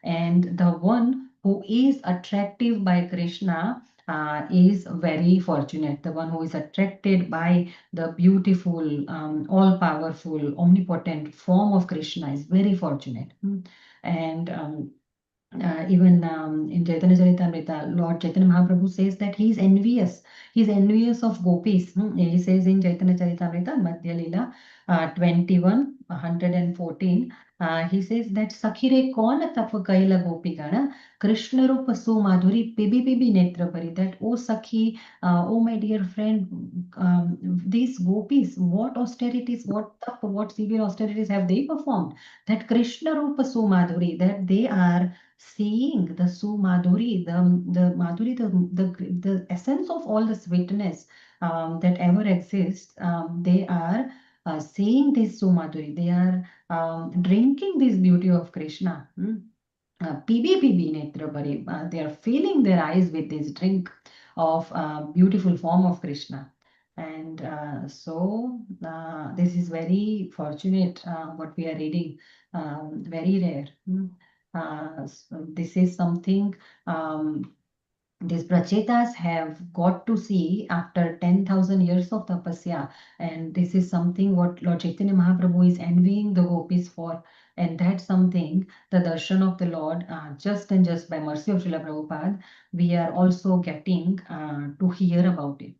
And the one who is attractive by Krishna is very fortunate. The one who is attracted by the beautiful, all-powerful, omnipotent form of Krishna is very fortunate. And even in Chaitanya Charitamrita, Lord Chaitanya Mahaprabhu says that he is envious. He is envious of gopis. He says in Chaitanya Charitamrita, Madhya Lila 21, 114, he says that Sakhire kaun tap kaila gopigana, Krishna rupa su madhuri pibi pibi netra pari. That, oh Sakhi, oh my dear friend, these gopis, what austerities, what tap, what severe austerities have they performed? That Krishna rupa su madhuri, that they are seeing the Sumadhuri, the Madhuri, the essence of all the sweetness that ever exists, they are seeing this Sumadhuri, they are drinking this beauty of Krishna. PB Netra Bari, they are filling their eyes with this drink of beautiful form of Krishna. And this is very fortunate what we are reading, very rare. This is something these prachetas have got to see after 10,000 years of tapasya, and this is something what Lord Chaitanya Mahaprabhu is envying the gopis for, and that's something the darshan of the Lord, just and just by mercy of Srila Prabhupada, we are also getting to hear about it.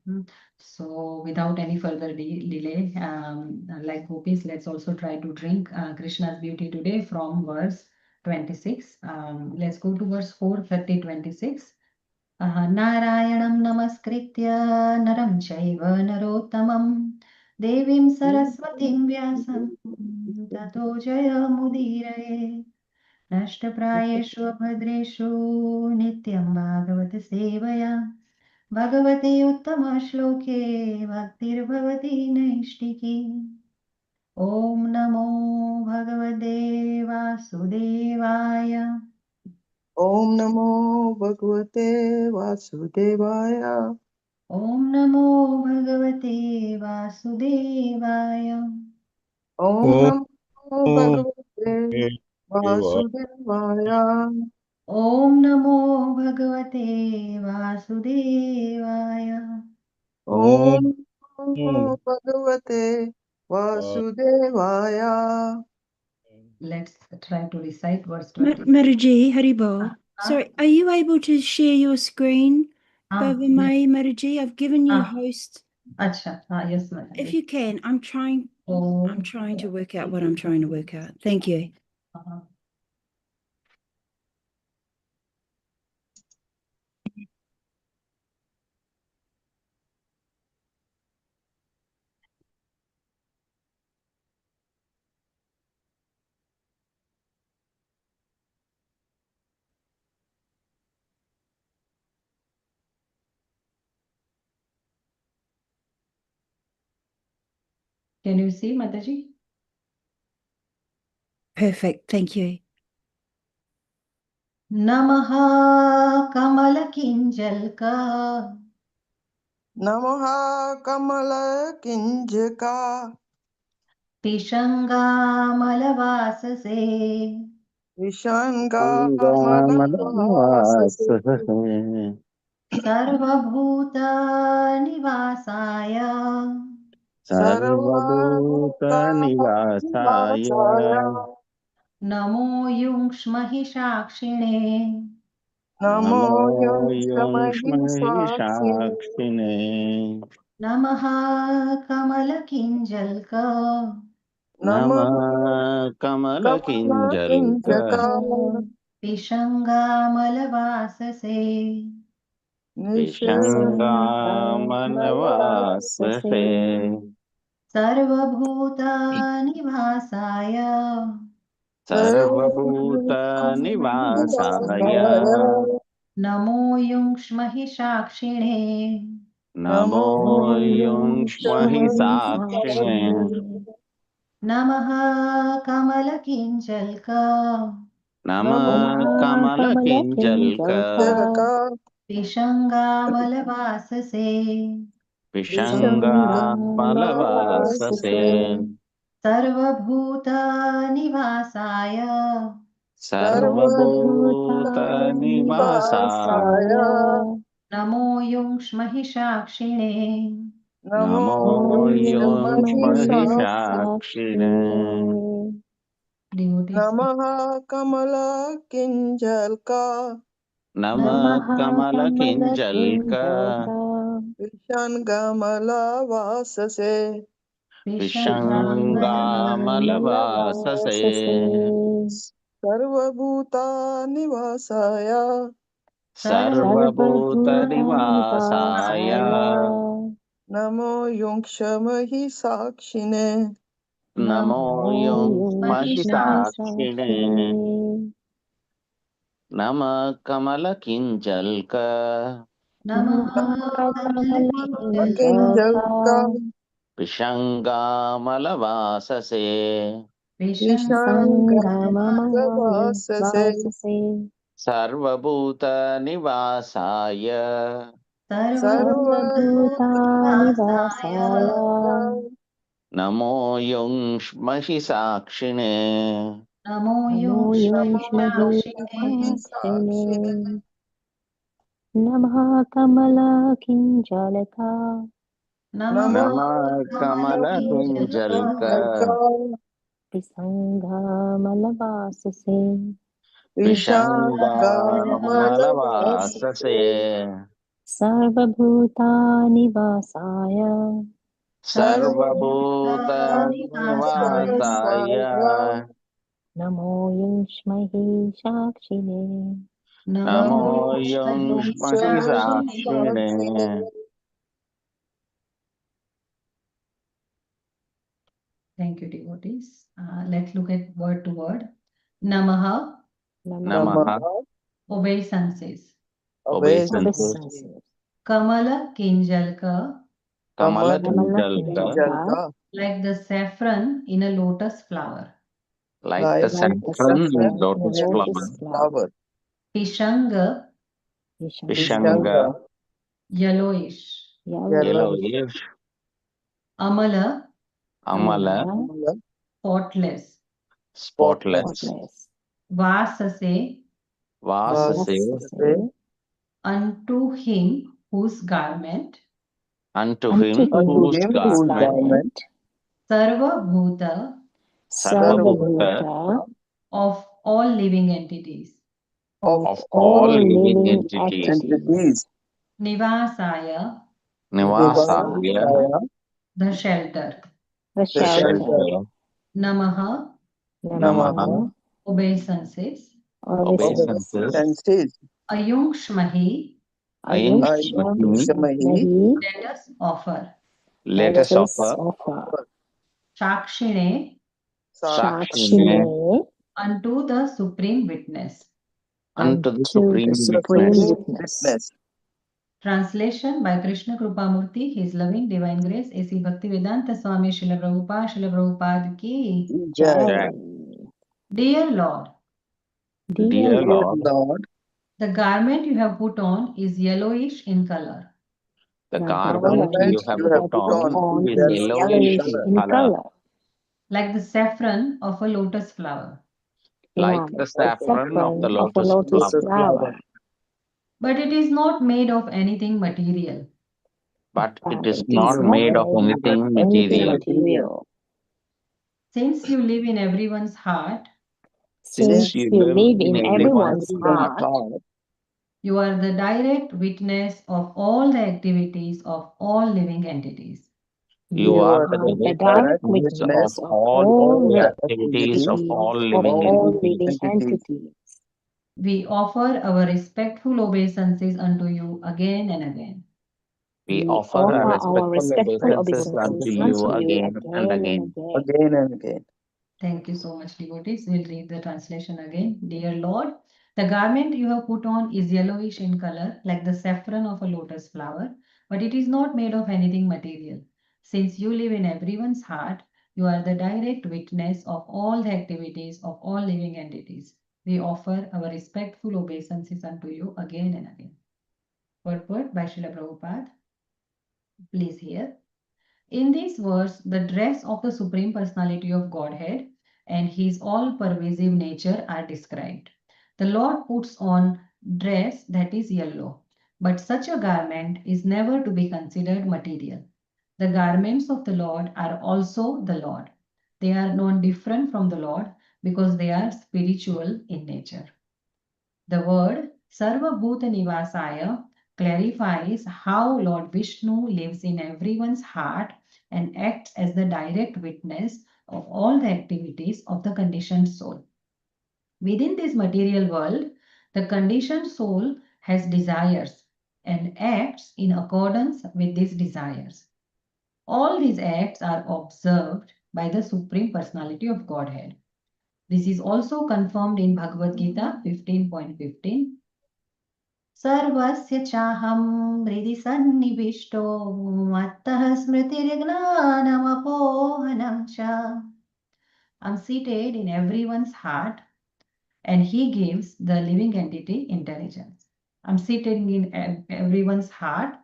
So without any further delay, like gopis, let's also try to drink Krishna's beauty today from verse 26. Let's go to verse 4:30, 26. नारायणं नमस्कृत्य नरं चैव नरोत्तमं देवीं सरस्वतीं व्यासं ततो जयमुदीरये नष्टप्रायेषु अभद्रेषु नित्यं भागवत सेवया भगवते उत्तमश्लोके भक्तिर्भवति नैष्टिकी ॐ नमो भगवते वासुदेवाय Om Namo Bhagavate Vasudevaya. Om Namo Bhagavate Vasudevaya. Om Om Namo Bhagavate Vasudevaya. Om Namo Bhagavate Vasudevaya. Om Namo Bhagavate Vasudevaya. Let's try to recite verse 20. Mataji, Haribol. Sorry, are you able to share your screen, Bhavamayi, Mataji? I've given you host. Acha, yes, Mataji. If you can, I'm trying to work out what I'm trying to work out. Thank you. Can you see, Mataji? Perfect. Thank you. Namaha Kamala Kinjalka Namaha Kamala Kinjaka. Pishanga Malavasase Vishanga Malavasase. Sarvabhuta Nivasaya Sarvabhuta Nivasaya. Namo Yungshmahi Shakshine Namo Namo Yungshmahi Yamsamahisakshine. Shakshine. Namaha Kamala Kinjalka Nama Kamala Kamala Kinjalka. Kinjaka. Pishanga Malavasase Vishanga Malavasase. Sarvabhuta Nivasaya Sarvabhuta Nivasaya. Namo Yungshmahi Shakshine Namo Yungshmahi Sakshine. Namaha Kamala Kinjalka Nama Kamala Kinjalka. Pishanga Malavasase Vishanga Malavasase. Sarvabhuta Nivasaya सर्वभूतनिवासाय NaMo युङ्क्ष्महिषाक्षिणे Namo Namo योऽस्महि devotees. नमः कमलकिञ्जल्का नमः कमलकिञ्जल्का विषङ्गमलवाससे विषङ्गामलवाससे सर्वभूतानिवासाय सर्वभूतनिवासाय नमो युङ्क्षमहि साक्षिणे नमो योऽस्महि साक्षिणे नमः कमलकिञ्जल्का नमः किञ्जल्का विषङ्गामलवाससे विषङ्गमलवाससे सर्वभूतनिवासाय सर्वभूतानिवासाय नमो योऽस्महि साक्षिणे नमो नमो युङ्क्ष्महिषाक्षिणे साक्षिणे नमः कमलकिञ्जलका नमः नमः कमलकिञ्जल्का विसङ्गामलवाससे विषङ्गामलवाससे सर्वभूतानिवासाय सर्वभूतनिवासाय नमो युष्महि साक्षिणे नमो युङ्क्ष्महिषाक्षिणे योऽस्महि साक्षिणे Thank you, devotees. Let's look at word to word. Namaha, नमः obeisances. obeisances Kamala Kinjalka, कमलकिञ्जल्का like the saffron in a lotus flower. like the saffron in lotus flower. flower. Pishanga, Vishanga yellowish. yellowish, Amala, amala spotless. spotless, Vasase, vasase unto him whose garment. unto him whose garment Sarva Bhuta, sarvabhuta of all living entities. of all living entities, Nivasaya, nivasaya the shelter. the shelter, Namaha, namaha obeisances. obeisances, Ayungshmahi, ayunshmahi, let us offer. let us offer Shakshine, sakshine unto the supreme witness. unto the supreme witness. Translation by Krishna Krupamurti, His loving divine grace, A.C. Bhaktivedanta Swami Srila Prabhupada ki. Jai. Dear Lord, Dear Lord, the garment you have put on is yellowish in color. the garment you have put on is yellowish in color, Like the saffron of a lotus flower. like the saffron of the lotus flower. But it is not made of anything material. But it is not made of anything material. Since you live in everyone's heart, Since you live in everyone's heart, you are the direct witness of all the activities of all living entities. you are the direct witness of all the activities of all living entities. We offer our respectful obeisances unto you again and again. We offer our respectful obeisances unto you again and again. Thank you so much, devotees. We'll read the translation again. Dear Lord, the garment you have put on is yellowish in color, like the saffron of a lotus flower, but it is not made of anything material. Since you live in everyone's heart, you are the direct witness of all the activities of all living entities. We offer our respectful obeisances unto you again and again. Purport by Srila Prabhupada. Please hear. In these words, the dress of the Supreme Personality of Godhead and his all-pervasive nature are described. The Lord puts on dress that is yellow, but such a garment is never to be considered material. The garments of the Lord are also the Lord. They are not different from the Lord because they are spiritual in nature. The word Sarva Bhuta Nivasaya clarifies how Lord Vishnu lives in everyone's heart and acts as the direct witness of all the activities of the conditioned soul. Within this material world, the conditioned soul has desires and acts in accordance with these desires. All these acts are observed by the Supreme Personality of Godhead. This is also confirmed in Bhagavad Gita 15.15. Sarvasya chaham hridhi sannivishto mattah smritirgnanamohanam cha. I'm seated in everyone's heart and he gives the living entity intelligence. I'm seated in everyone's heart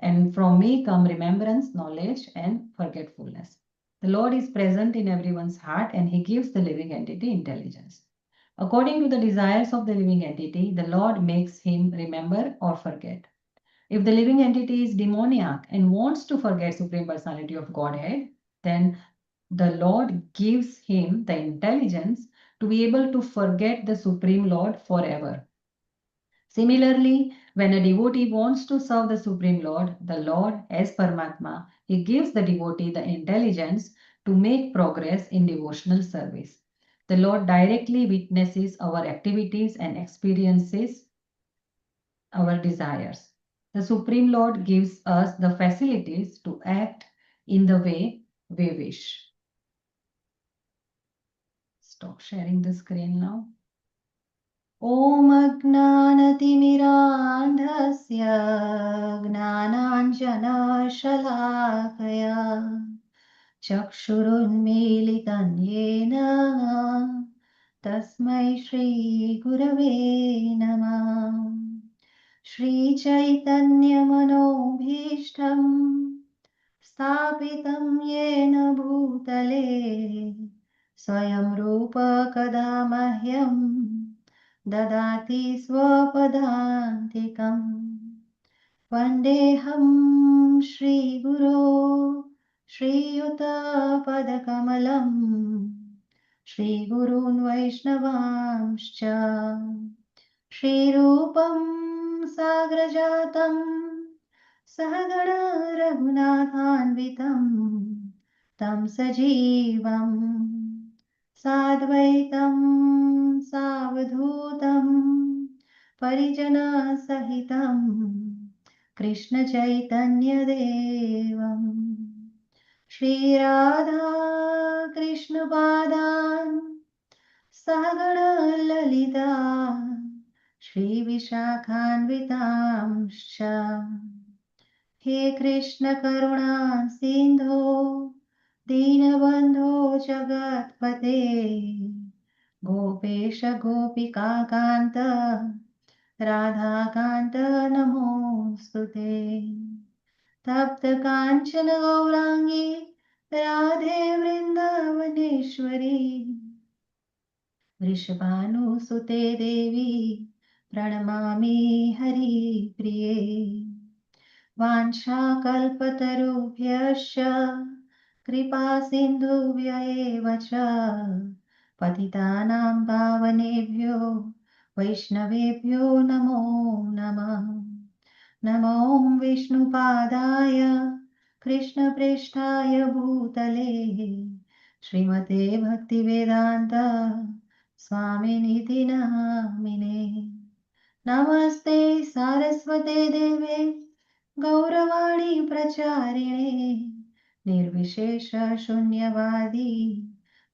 and from me come remembrance, knowledge and forgetfulness. The Lord is present in everyone's heart and he gives the living entity intelligence. According to the desires of the living entity, the Lord makes him remember or forget. If the living entity is demoniac and wants to forget Supreme Personality of Godhead, then the Lord gives him the intelligence to be able to forget the Supreme Lord forever. Similarly, when a devotee wants to serve the Supreme Lord, the Lord as Paramatma, he gives the devotee the intelligence to make progress in devotional service. The Lord directly witnesses our activities and experiences our desires. The Supreme Lord gives us the facilities to act in the way we wish. Stop sharing the screen now. Om Ajnanatimirandhasya Gnananjana Shalakaya Chakshurunmilitan Yena Tasmai Shri Gurave Namah Shri Chaitanya Manobhishtam Sthapitam Yena Bhutale Swayam Rupa Kada Mahyam Dadati Swapadantikam Vandeham Shri Guru Shri Yuta Padakamalam Shri Gurun Vaishnavamscha Shri Rupam Sagrajatam Sahagana Raghunathanvitam Tam Sajivam Sadvaitam Savadhutam Parijana Sahitam Krishna Chaitanya Devam Shri Radha Krishna Padan Sahagana Lalita Shri Vishakhanvitamscha He Krishna Karuna Sindho Dinabandho Jagatpate Gopesha Gopika Kanta Radha Kanta Namostute Tapta Kanchana Gaurangi Radhe Vrindavaneshwari Vrishabhanusute Devi Pranamami Hari Priye Vanchakalpatarubhyascha Kripa Sindhubhya eva cha Patitanam Pavanebhyo Vaishnavebhyo Namo Namah Namo Vishnupadaya Krishna Preshtaya Bhutale Srimate Bhaktivedanta Swaminiti Namine Namaste Saraswate Deve Gauravani Pracharine Nirvishesha Shunyavadi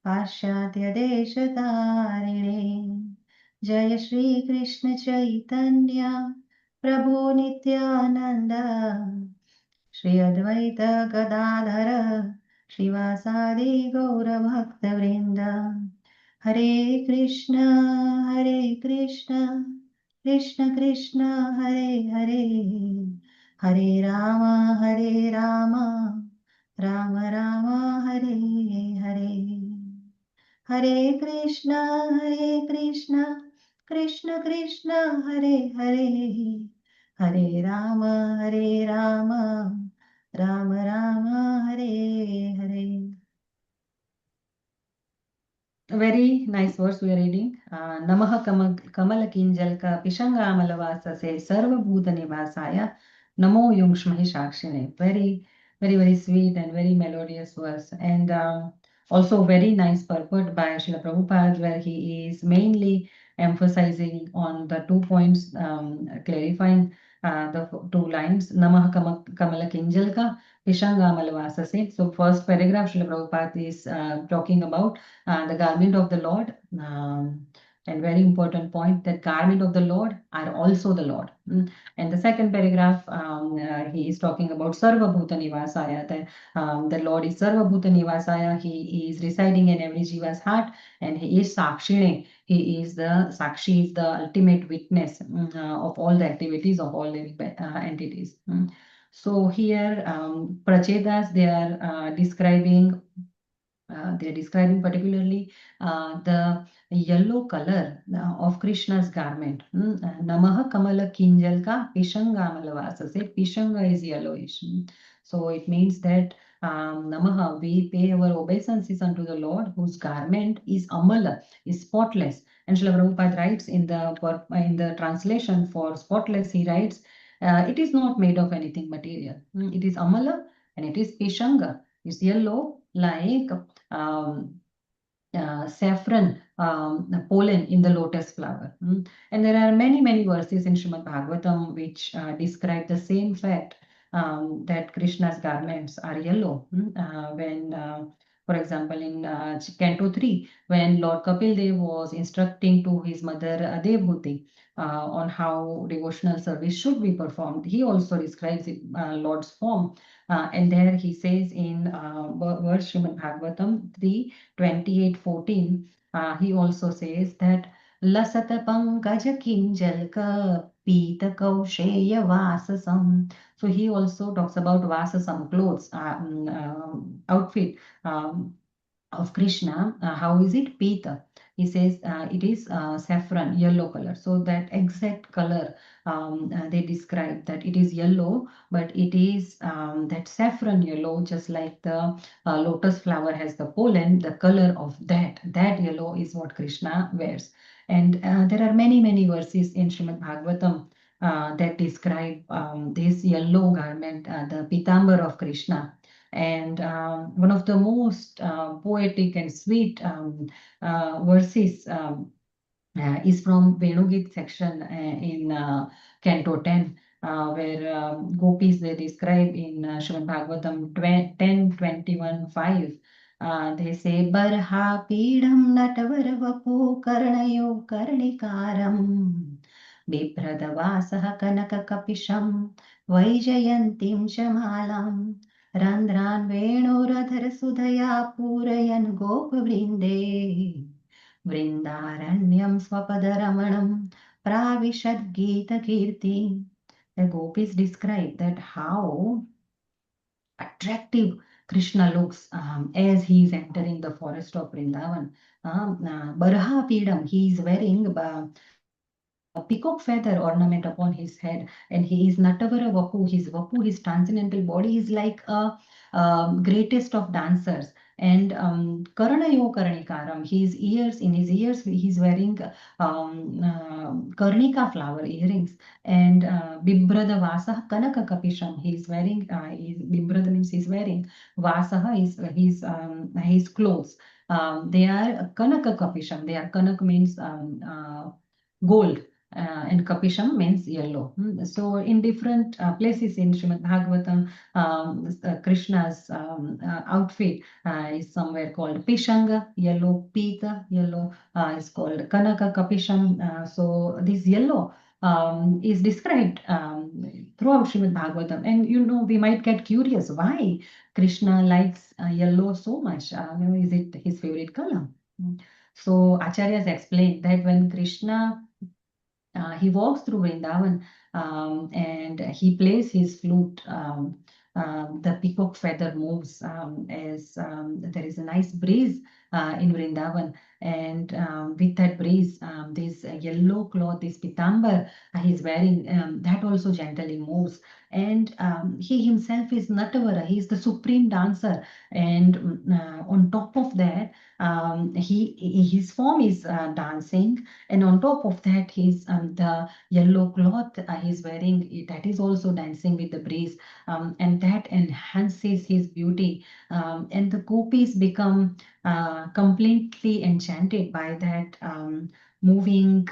Paschatya Deshatarine Jaya Shri Krishna Chaitanya Prabhu Nityananda Shri Advaita Gadadhara Shivasadi Gaura Bhakta Vrinda Hare Krishna Krishna Krishna Hare Hare Hare Rama Rama Rama Hare Hare Hare Krishna, Krishna Krishna, Hare Hare, Hare Rama, Rama Rama, Hare Hare. A very nice verse we are reading. Namaha Kamala Kinjalka Pishanga Malavasase Sarva Bhuta Nivasaya Namo Yungshmahi Shakshine. Very, very sweet and very melodious verse. And also very nice purport by Srila Prabhupada, where he is mainly emphasizing on the 2 points, clarifying the 2 lines. Namaha Kamala Kinjalka Pishanga Malavasase. So first paragraph, Srila Prabhupada is talking about the garment of the Lord, and very important point, that garment of the Lord are also the Lord. And the second paragraph, he is talking about Sarva Bhuta Nivasaya, the Lord is Sarva Bhuta Nivasaya, he is residing in every Jiva's heart, and he is Sakshine, he is the Sakshi, is the ultimate witness of all the activities of all living entities. So here, Prachedas, they are describing particularly the yellow color of Krishna's garment. Namaha Kamala Kinjalka Pishanga Malavasase. Pishanga is yellowish. So it means that Namaha, we pay our obeisances unto the Lord, whose garment is Amala, is spotless. And Srila Prabhupada writes in the translation for spotless, he writes, it is not made of anything material. It is Amala and it is Pishanga. It's yellow like saffron pollen in the lotus flower. And there are many verses in Śrīmad-Bhāgavatam which describe the same fact, that Krishna's garments are yellow. For example, in Canto 3, when Lord Kapil Dev was instructing to his mother Devhuti on how devotional service should be performed, he also describes Lord's form. And there he says in verse Śrīmad-Bhāgavatam 3:28-14, he also says that Lasata Pankaja Kinjalka Pita Kausheya Vasasam. So he also talks about Vasasam, clothes, outfit of Krishna. How is it? Pita. He says it is saffron, yellow color. So that exact color, they describe that it is yellow, but it is that saffron yellow, just like the lotus flower has the pollen, the color of that yellow is what Krishna wears. And there are many verses in Śrīmad-Bhāgavatam that describe this yellow garment, the pitambar of Krishna. And one of the most poetic and sweet verses is from Venugit section in Canto 10, where gopis, they describe in Śrīmad-Bhāgavatam 10:21-5. They say, Barha Pidam Natavara Karnayo Karnikaram Bipradavasaha Kanaka Kapisham Vaijayantim Shamalam Randran Venuradhar Sudaya Purayan Gopavrinde Vrindaranyam Swapadaramanam Pravishad Gita Kirti. The gopis describe that how attractive Krishna looks as he is entering the forest of Vrindavan. Barha Pidam, he is wearing a peacock feather ornament upon his head, and he is Natavara Vapu. His Vapu, his transcendental body, is like a greatest of dancers. And Karnayo Karnikaram, in his ears, he's wearing Karnika flower earrings. And Bibrada Vasaha Kanaka Kapisham, he's wearing, Bibrada means he's wearing, Vasaha is his clothes. They are Kanaka Kapisham, Kanak means gold. And Kapisham means yellow. So in different places in Śrīmad-Bhāgavatam, Krishna's outfit is somewhere called Pishanga, yellow, Pita, yellow, is called Kanaka Kapisham. So this yellow is described throughout Śrīmad-Bhāgavatam. And we might get curious why Krishna likes yellow so much. Is it his favorite color? So Acharyas explain that when Krishna he walks through Vrindavan and he plays his flute, the peacock feather moves as there is a nice breeze in Vrindavan. And with that breeze, this yellow cloth, this pitambar he's wearing, that also gently moves. And he himself is Natavara, he is the supreme dancer. And on top of that, his form is dancing, and on top of that, the yellow cloth he's wearing, that is also dancing with the breeze, and that enhances his beauty. And the gopis become completely enchanted by that moving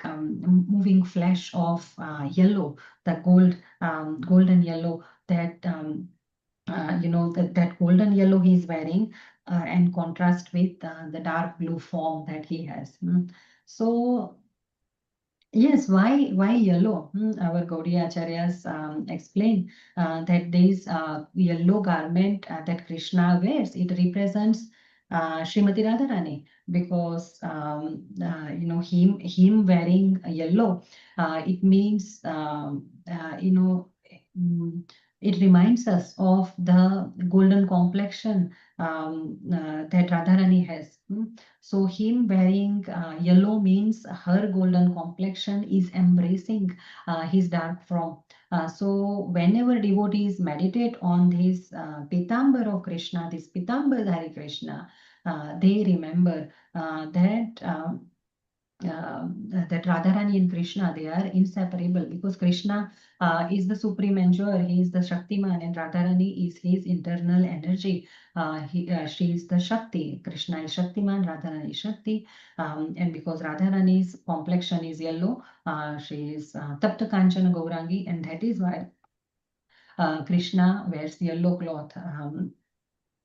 flash of yellow, the golden yellow, that that golden yellow he's wearing, and contrast with the dark blue form that he has. So yes, why yellow? Our Gaudiya Acharyas explain that this yellow garment that Krishna wears, it represents Srimati Radharani, because him wearing yellow, it means it reminds us of the golden complexion that Radharani has. So him wearing yellow means her golden complexion is embracing his dark form. So whenever devotees meditate on this Pitambar of Krishna, this Pitambardhari Krishna, they remember that Radharani and Krishna, they are inseparable, because Krishna is the supreme enjoyer, he is the Shaktiman, and Radharani is his internal energy. She is the Shakti. Krishna is Shaktiman, Radharani is Shakti. And because Radharani's complexion is yellow, she is Tapta Kanchana Gaurangi, and that is why Krishna wears yellow cloth.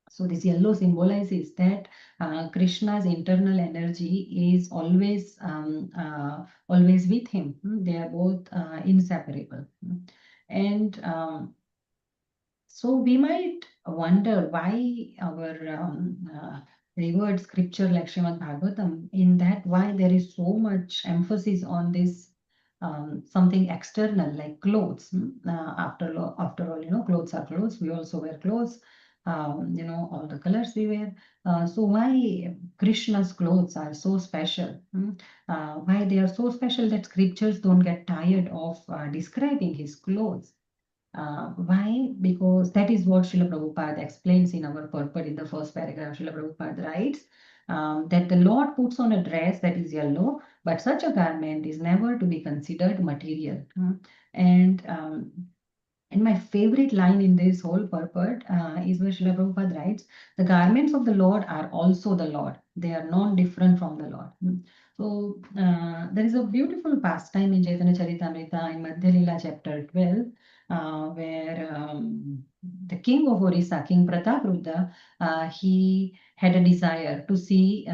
So this yellow symbolizes that Krishna's internal energy is always with him. They are both inseparable. And so we might wonder why our revered scripture like Śrīmad-Bhāgavatam, in that why there is so much emphasis on this something external like clothes. After all, clothes are clothes. We also wear clothes. All the colors we wear. So why Krishna's clothes are so special? Why they are so special that scriptures don't get tired of describing his clothes? Why? Because that is what Srila Prabhupada explains in our purport in the first paragraph. Srila Prabhupada writes that the Lord puts on a dress that is yellow, but such a garment is never to be considered material. And my favorite line in this whole purport is where Srila Prabhupada writes, the garments of the Lord are also the Lord. They are not different from the Lord. So there is a beautiful pastime in Chaitanya Charitamrita in Madhya Lila chapter 12, where the king of Orissa, King Prataprudra, he had a desire to see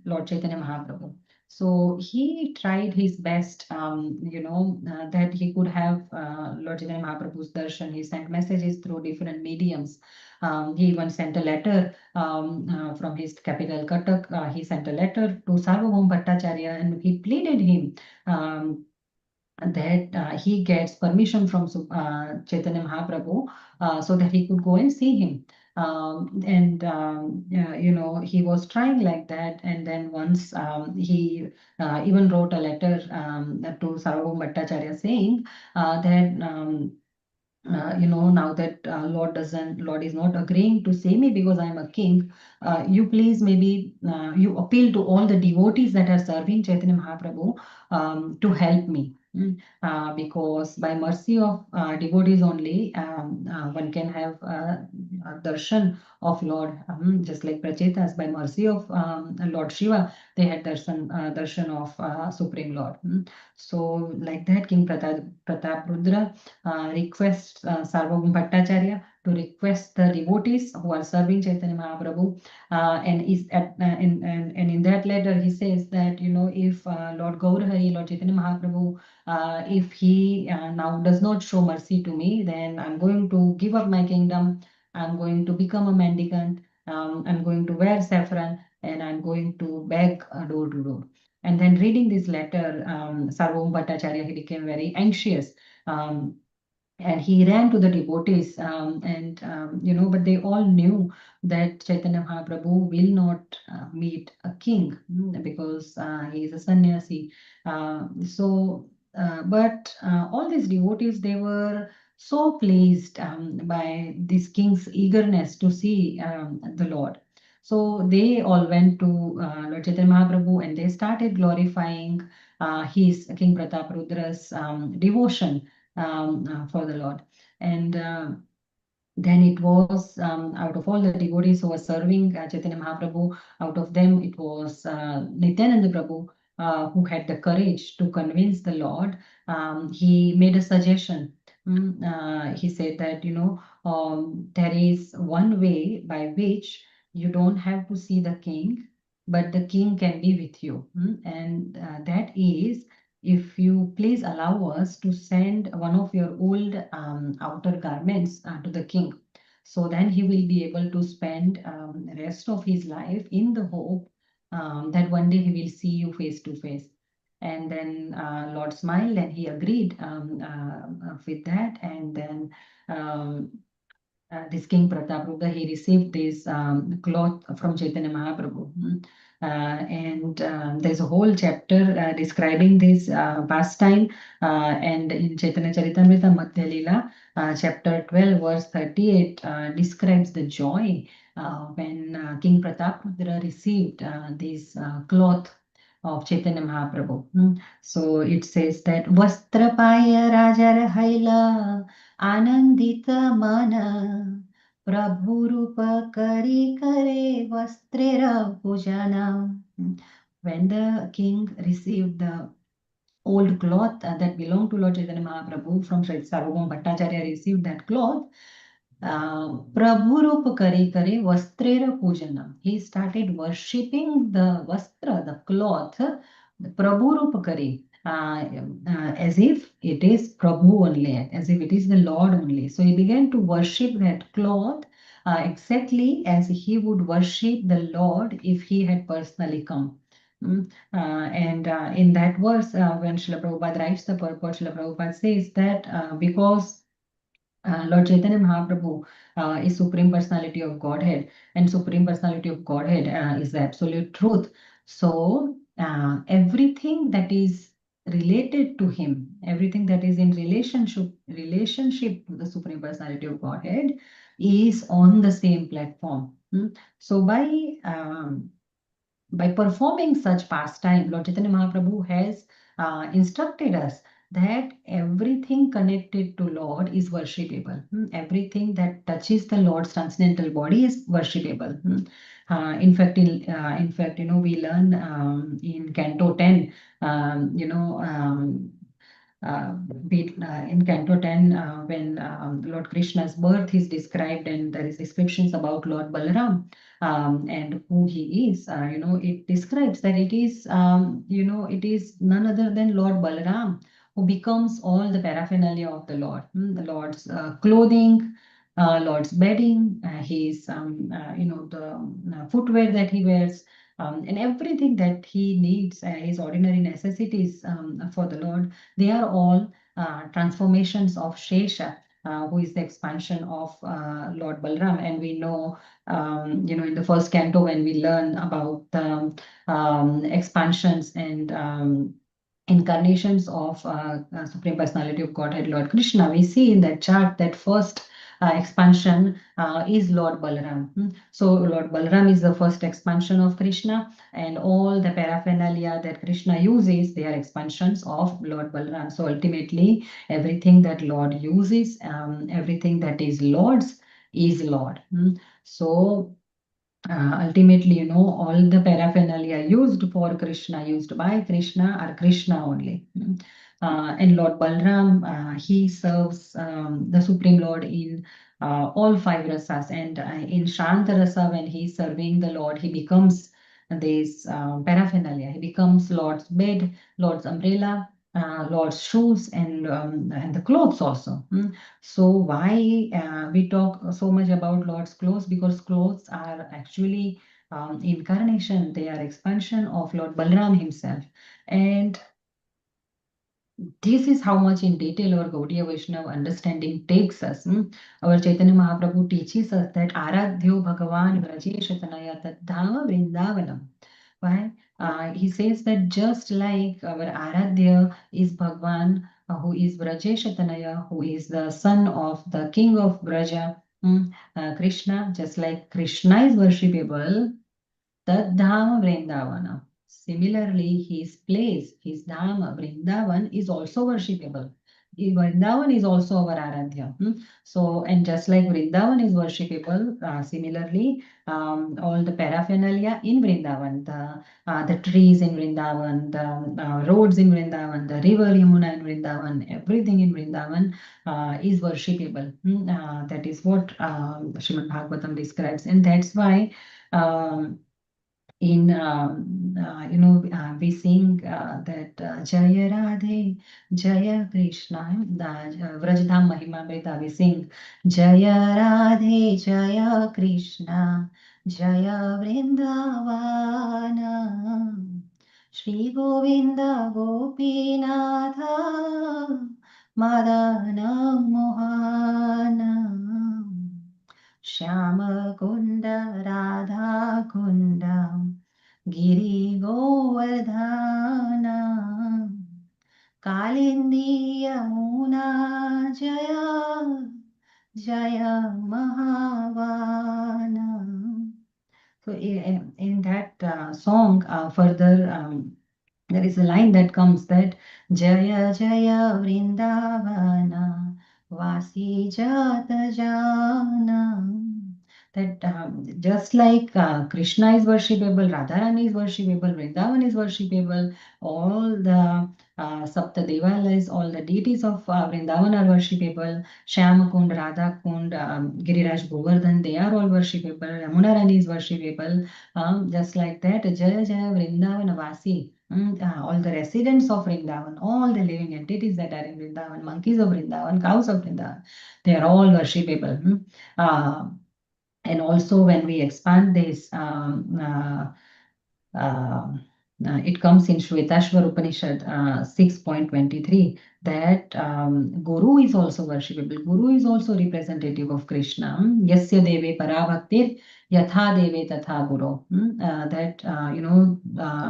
Lord Chaitanya Mahaprabhu. So he tried his best, that he could have Lord Chaitanya Mahaprabhu's darshan. He sent messages through different mediums. He even sent a letter from his capital Cuttack. He sent a letter to Sarvabhauma Bhattacharya, and he pleaded him that he gets permission from Chaitanya Mahaprabhu so that he could go and see him. He was trying like that, and then once he even wrote a letter to Sarvabhauma Bhattacharya saying that now that Lord is not agreeing to see me because I am a king, you please maybe you appeal to all the devotees that are serving Chaitanya Mahaprabhu to help me. Because by mercy of devotees only, one can have a darshan of Lord, just like Prachetas, by mercy of Lord Shiva, they had darshan of Supreme Lord. So like that, King Prataprudra requests Sarvabhauma Bhattacharya to request the devotees who are serving Chaitanya Mahaprabhu, and in that letter he says that if Lord Gaurahari, Lord Chaitanya Mahaprabhu, if he now does not show mercy to me, then I'm going to give up my kingdom. I'm going to become a mendicant. I'm going to wear saffron, and I'm going to beg door to door. And then reading this letter, Sarvabhauma Bhattacharya, he became very anxious. and he ran to the devotees, but they all knew that Chaitanya Mahaprabhu will not meet a king, because he is a sannyasi. But all these devotees, they were so pleased by this king's eagerness to see the Lord. So they all went to Lord Chaitanya Mahaprabhu, and they started glorifying his King Prataparudra's devotion for the Lord. And then it was, out of all the devotees who were serving Chaitanya Mahaprabhu, out of them it was Nityananda Prabhu who had the courage to convince the Lord. He made a suggestion. He said that, there is one way by which you don't have to see the king, but the king can be with you. And that is, if you please allow us to send one of your old outer garments to the king, so then he will be able to spend the rest of his life in the hope that one day he will see you face to face. And then Lord smiled and he agreed with that. And then this King Prataparudra, he received this cloth from Chaitanya Mahaprabhu. And there's a whole chapter describing this pastime. And in Chaitanya Charitamrita Madhya Lila, chapter 12, verse 38, describes the joy when King Prataparudra received this cloth of Chaitanya Mahaprabhu. So it says that Vastrapaya Rajar Haila आनंदित मन प्रभु रूप करी करे वस्त्रेर पूजन. When the king received the old cloth that belonged to Lord Chaitanya Mahaprabhu from Sri Sarvabhauma Bhattacharya, received that cloth, Prabhu Rupa Kare Kare Vastrera Pujanam. He started worshipping the vastra, the cloth, the Prabhu Rupa Kare, as if it is Prabhu only, as if it is the Lord only. So he began to worship that cloth exactly as he would worship the Lord if he had personally come. And in that verse, when Srila Prabhupada writes the purport, Srila Prabhupada says that because Lord Chaitanya Mahaprabhu is Supreme Personality of Godhead, and Supreme Personality of Godhead is the absolute truth. So everything that is related to him, everything that is in relationship to the Supreme Personality of Godhead is on the same platform. So by performing such pastime, Lord Chaitanya Mahaprabhu has instructed us that everything connected to Lord is worshipable. Everything that touches the Lord's transcendental body is worshipable. In fact, we learn in Canto 10, in Canto 10, when Lord Krishna's birth is described, and there is descriptions about Lord Balaram and who he is. It describes that it is none other than Lord Balaram who becomes all the paraphernalia of the Lord. The Lord's clothing, Lord's bedding, his the footwear that he wears, and everything that he needs, his ordinary necessities for the Lord, they are all transformations of Shesha, who is the expansion of Lord Balram. And we know, in the first canto, when we learn about the expansions and incarnations of Supreme Personality of Godhead, Lord Krishna, we see in that chart that first expansion is Lord Balaram. So Lord Balaram is the first expansion of Krishna, and all the paraphernalia that Krishna uses, they are expansions of Lord Balaram. So ultimately, everything that Lord uses, everything that is Lord's, is Lord. So ultimately, all the paraphernalia used for Krishna, used by Krishna, are Krishna only. And Lord Balram, he serves the Supreme Lord in all five rasas. And in Shanta rasa, when he's serving the Lord, he becomes this paraphernalia. He becomes Lord's bed, Lord's umbrella, Lord's shoes, and the clothes also. So why we talk so much about Lord's clothes? Because clothes are actually incarnation. They are expansion of Lord Balram himself. And this is how much in detail our Gaudiya Vaishnava understanding takes us. Our Chaitanya Mahaprabhu teaches us that Aradhyo Bhagavan Vrajeshatanaya Tadhama Vrindavanam. Why? He says that just like our Aradhya is Bhagavan, who is Vrajeshatanaya, who is the son of the king of Vraja, Krishna, just like Krishna is worshipable, Tadhama Vrindavana. Similarly, his place, his Dhama, Vrindavan, is also worshipable. Vrindavan is also our Aradhya. So, and just like Vrindavan is worshipable, similarly, all the paraphernalia in Vrindavan, the trees in Vrindavan, the roads in Vrindavan, the river Yamuna in Vrindavan, everything in Vrindavan is worshipable. That is what Śrīmad-Bhāgavatam describes, and that's why. In we sing that Jaya Radhe, Jaya Krishna, Vrajadham Mahimamrita, we sing Jaya Radhe, Jaya Krishna, Jaya Vrindavana, Shri Govinda Gopinatha, Madana Mohana. Shyama Kunda Radha Kunda Giri Govardhana Kalindi Yamuna Jaya Jaya Mahavana. So in that song, further there is a line that comes that Jaya Jaya Vrindavana Vasi Jata Jana. That just like Krishna is worshipable, Radharani is worshipable, Vrindavan is worshipable, all the Sapta Devalayas, all the deities of Vrindavan are worshipable, Shyamakund, Radhakund, Giriraj Govardhan, they are all worshipable, Yamuna Rani is worshipable, just like that, Jaya Jaya Vrindavan Vasi. All the residents of Vrindavan, all the living entities that are in Vrindavan, monkeys of Vrindavan, cows of Vrindavan, they are all worshipable. And also when we expand this, it comes in Shvetashvar Upanishad 6.23 that Guru is also worshipable. Guru is also representative of Krishna. Yasya deve parabhaktir yatha deve tatha guru. That,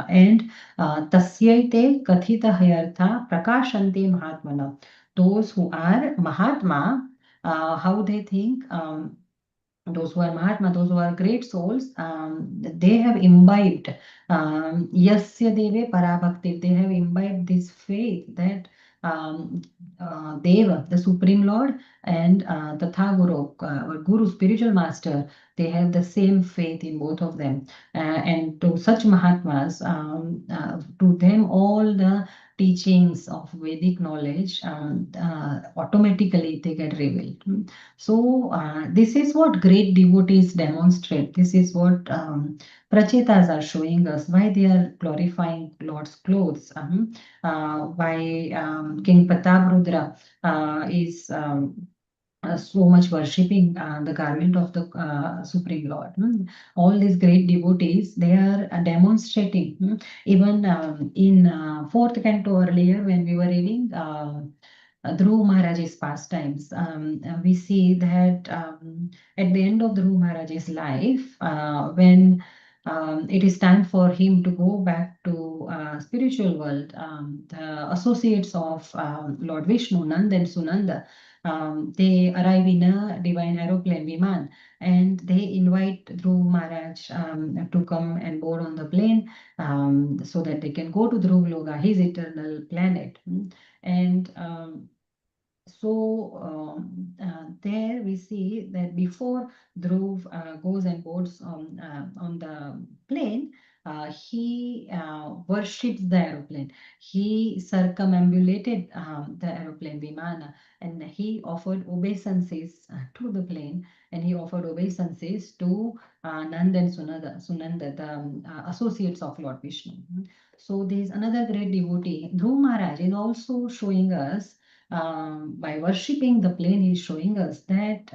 and tasyaite kathita hayartha prakashanti mahatmana. Those who are Mahatma, how they think, those who are Mahatma, those who are great souls, they have imbibed Yasya Deve Parabhakti. They have imbibed this faith that Deva, the Supreme Lord, and Tatha Guru, our Guru, spiritual master, they have the same faith in both of them. And to such Mahatmas, to them all the teachings of Vedic knowledge automatically they get revealed. So this is what great devotees demonstrate. This is what prachetas are showing us, why they are glorifying Lord's clothes. Why King Prataprudra is so much worshipping the garment of the Supreme Lord. All these great devotees, they are demonstrating. Even in fourth canto earlier, when we were reading Dhruv Maharaj's pastimes, we see that at the end of Dhruv Maharaj's life, when it is time for him to go back to spiritual world, the associates of Lord Vishnu, Nanda and Sunanda, they arrive in a divine aeroplane, Viman, and they invite Dhruv Maharaj to come and board on the plane so that they can go to Dhruv Loka, his eternal planet. And so there we see that before Dhruv goes and boards on the plane, he worships the aeroplane. He circumambulated the aeroplane Vimana, and he offered obeisances to the plane, and he offered obeisances to Nanda and Sunanda, the associates of Lord Vishnu. So there is another great devotee. Dhruv Maharaj is also showing us by worshipping the plane, he is showing us that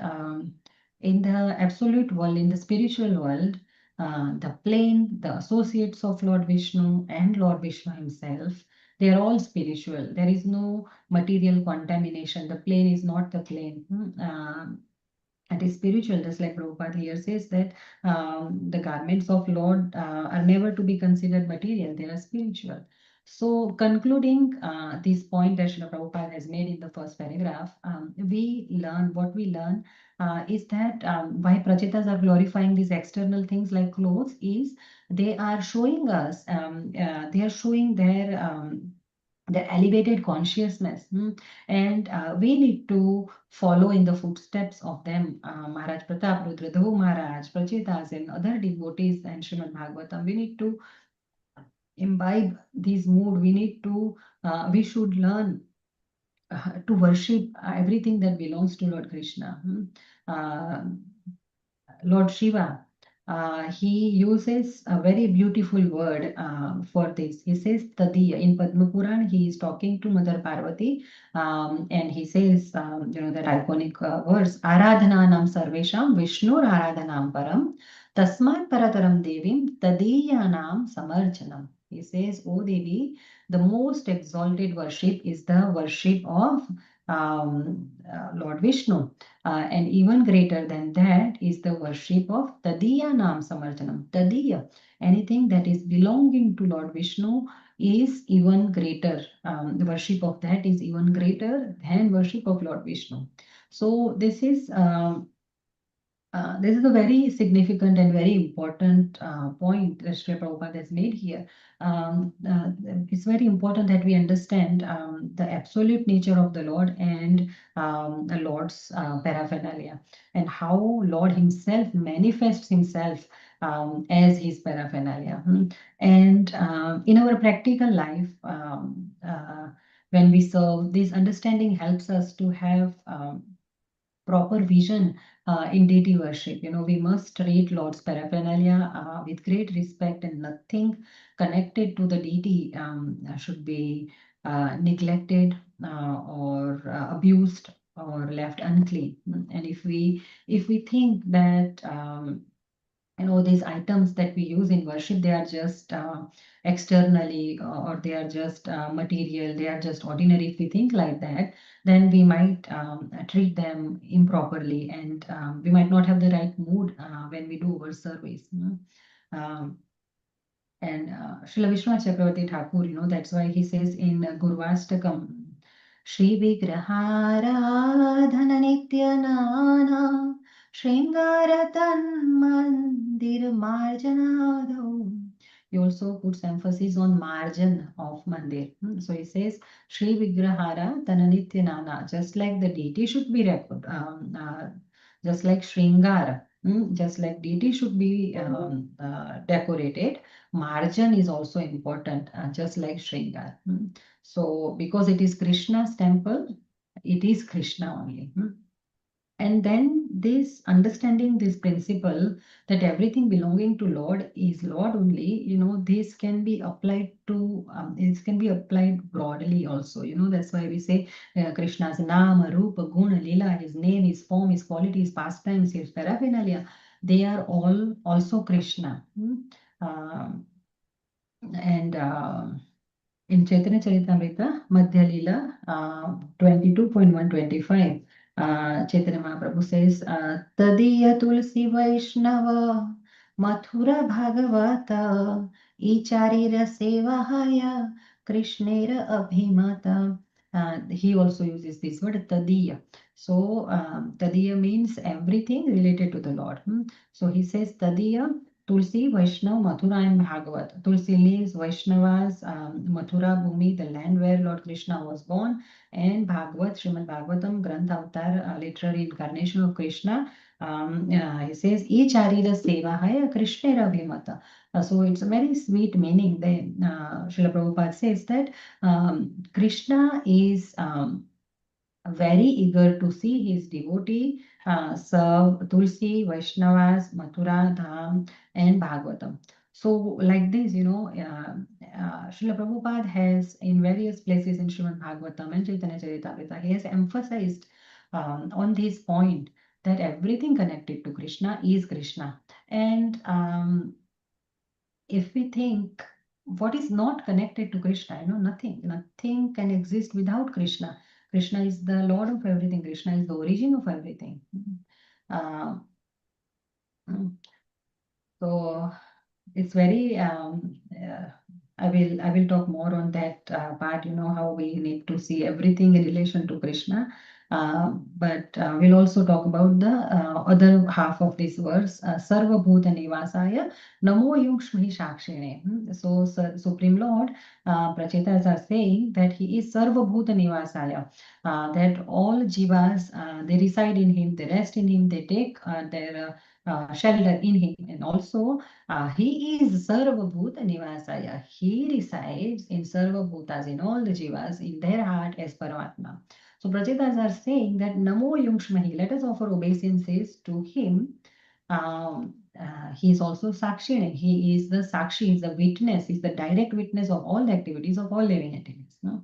in the absolute world, in the spiritual world, the plane, the associates of Lord Vishnu and Lord Vishnu himself, They are all spiritual. There is no material contamination. The plane is not the plane. It is spiritual, just like Prabhupada here says that the garments of Lord are never to be considered material, they are spiritual. So concluding this point that Srila Prabhupada has made in the first paragraph, what we learn is that why Prachetas are glorifying these external things like clothes is they are showing us, they are showing their elevated consciousness. And we need to follow in the footsteps of them. Maharaj Pratap, Rudradhavu Maharaj, Prachetas, and other devotees and Śrīmad-Bhāgavatam. We need to imbibe this mood. We should learn to worship everything that belongs to Lord Krishna. Lord Shiva, he uses a very beautiful word for this. He says, Tadiya. In Padma Puran, he is talking to Mother Parvati, and he says, that iconic verse, Aradhananam Sarvesham Vishnur Aradhanam Param Tasmat Parataram Devim Tadiyanam Samarjanam. He says, O Devi, the most exalted worship is the worship of Lord Vishnu. And even greater than that is the worship of Tadiya Nam Samarjanam. Tadiya, anything that is belonging to Lord Vishnu is even greater. The worship of that is even greater than worship of Lord Vishnu. So this is a very significant and very important point that Srila Prabhupada has made here. It's very important that we understand the absolute nature of the Lord and the Lord's paraphernalia, and how Lord himself manifests himself as his paraphernalia. And in our practical life, when we serve, this understanding helps us to have proper vision in deity worship. We must treat Lord's paraphernalia with great respect, and nothing connected to the deity should be neglected or abused or left unclean. And if we think that these items that we use in worship, they are just externally, or they are just material, they are just ordinary, if we think like that, then we might treat them improperly, and we might not have the right mood when we do our service. And Srila Vishwanath Chakravarti Thakur, that's why he says in Gurvastakam, Shri Vigraharadhana Nityanana Shringaratan Mandir Marjanadau. He also puts emphasis on margin of mandir. So he says, Shri Vigrahara Tananityanana, just like the deity should be just like Shringar, just like deity should be decorated, margin is also important, just like Shringar. So because it is Krishna's temple, it is Krishna only. And then this understanding this principle that everything belonging to Lord is Lord only, this can be applied to, this can be applied broadly also. That's why we say Krishna's Nama, Rupa, Guna, Lila, his name, his form, his quality, his pastimes, his paraphernalia, they are all also Krishna. And in Chaitanya Charitamrita, Madhya Lila 22.125, Chaitanya Mahaprabhu says, Tadiya Tulsi Vaishnava Mathura Bhagavata Icharira Sevahaya Krishnera Abhimata. He also uses this word Tadiya. So Tadiya means everything related to the Lord. So he says Tadiya Tulsi, Vaishnava, Mathura and Bhagavat. Tulsi means Vaishnavas, Mathura Bhumi, the land where Lord Krishna was born, and Bhagavat, Śrīmad-Bhāgavatam, Granth Avatar, literary incarnation of Krishna. He says, E Charira Sevahaya Krishnera Bhimata. So it's a very sweet meaning. Then Srila Prabhupada says that Krishna is very eager to see his devotee serve Tulsi, Vaishnavas, Mathura, Dham, and Bhagavatam. So like this, Srila Prabhupada has in various places in Śrīmad-Bhāgavatam and Chaitanya Charitamrita, he has emphasized on this point that everything connected to Krishna is Krishna. And if we think what is not connected to Krishna? Nothing can exist without Krishna. Krishna is the Lord of everything. Krishna is the origin of everything. Uh, so it's very I will talk more on that part, how we need to see everything in relation to Krishna. But we'll also talk about the other half of this verse, Sarva Bhuta Nivasaya Namo Yukshmi Shakshine. So Supreme Lord, Prachetas are saying that he is Sarva Bhuta Nivasaya, that all jivas, they reside in him, they rest in him, they take their shelter in him, and also he is Sarva Bhuta Nivasaya. He resides in Sarva Bhutas, in all the jivas, in their heart as Paramatma. So Prachetas are saying that Namo Yumshmahi, let us offer obeisances to him. He is also Sakshine. He is the Sakshi, he is the witness, he is the direct witness of all the activities of all living entities. No?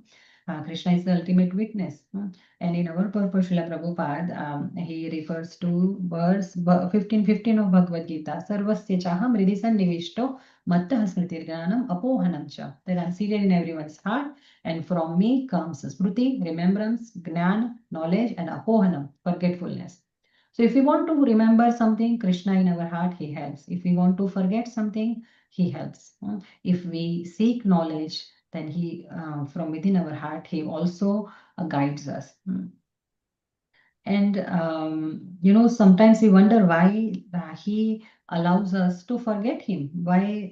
Krishna is the ultimate witness. No? And in our purpose, Srila Prabhupada, he refers to verse 15:15 of Bhagavad Gita, Sarvasya chaham hridhi sannivishto mattah smritirganam apohanam cha. That I'm seated in everyone's heart, and from me comes smriti, remembrance, jnana, knowledge, and apohanam, forgetfulness. So if we want to remember something, Krishna in our heart, he helps. If we want to forget something, he helps. If we seek knowledge, then he, from within our heart, he also guides us. And sometimes we wonder why he allows us to forget him. Why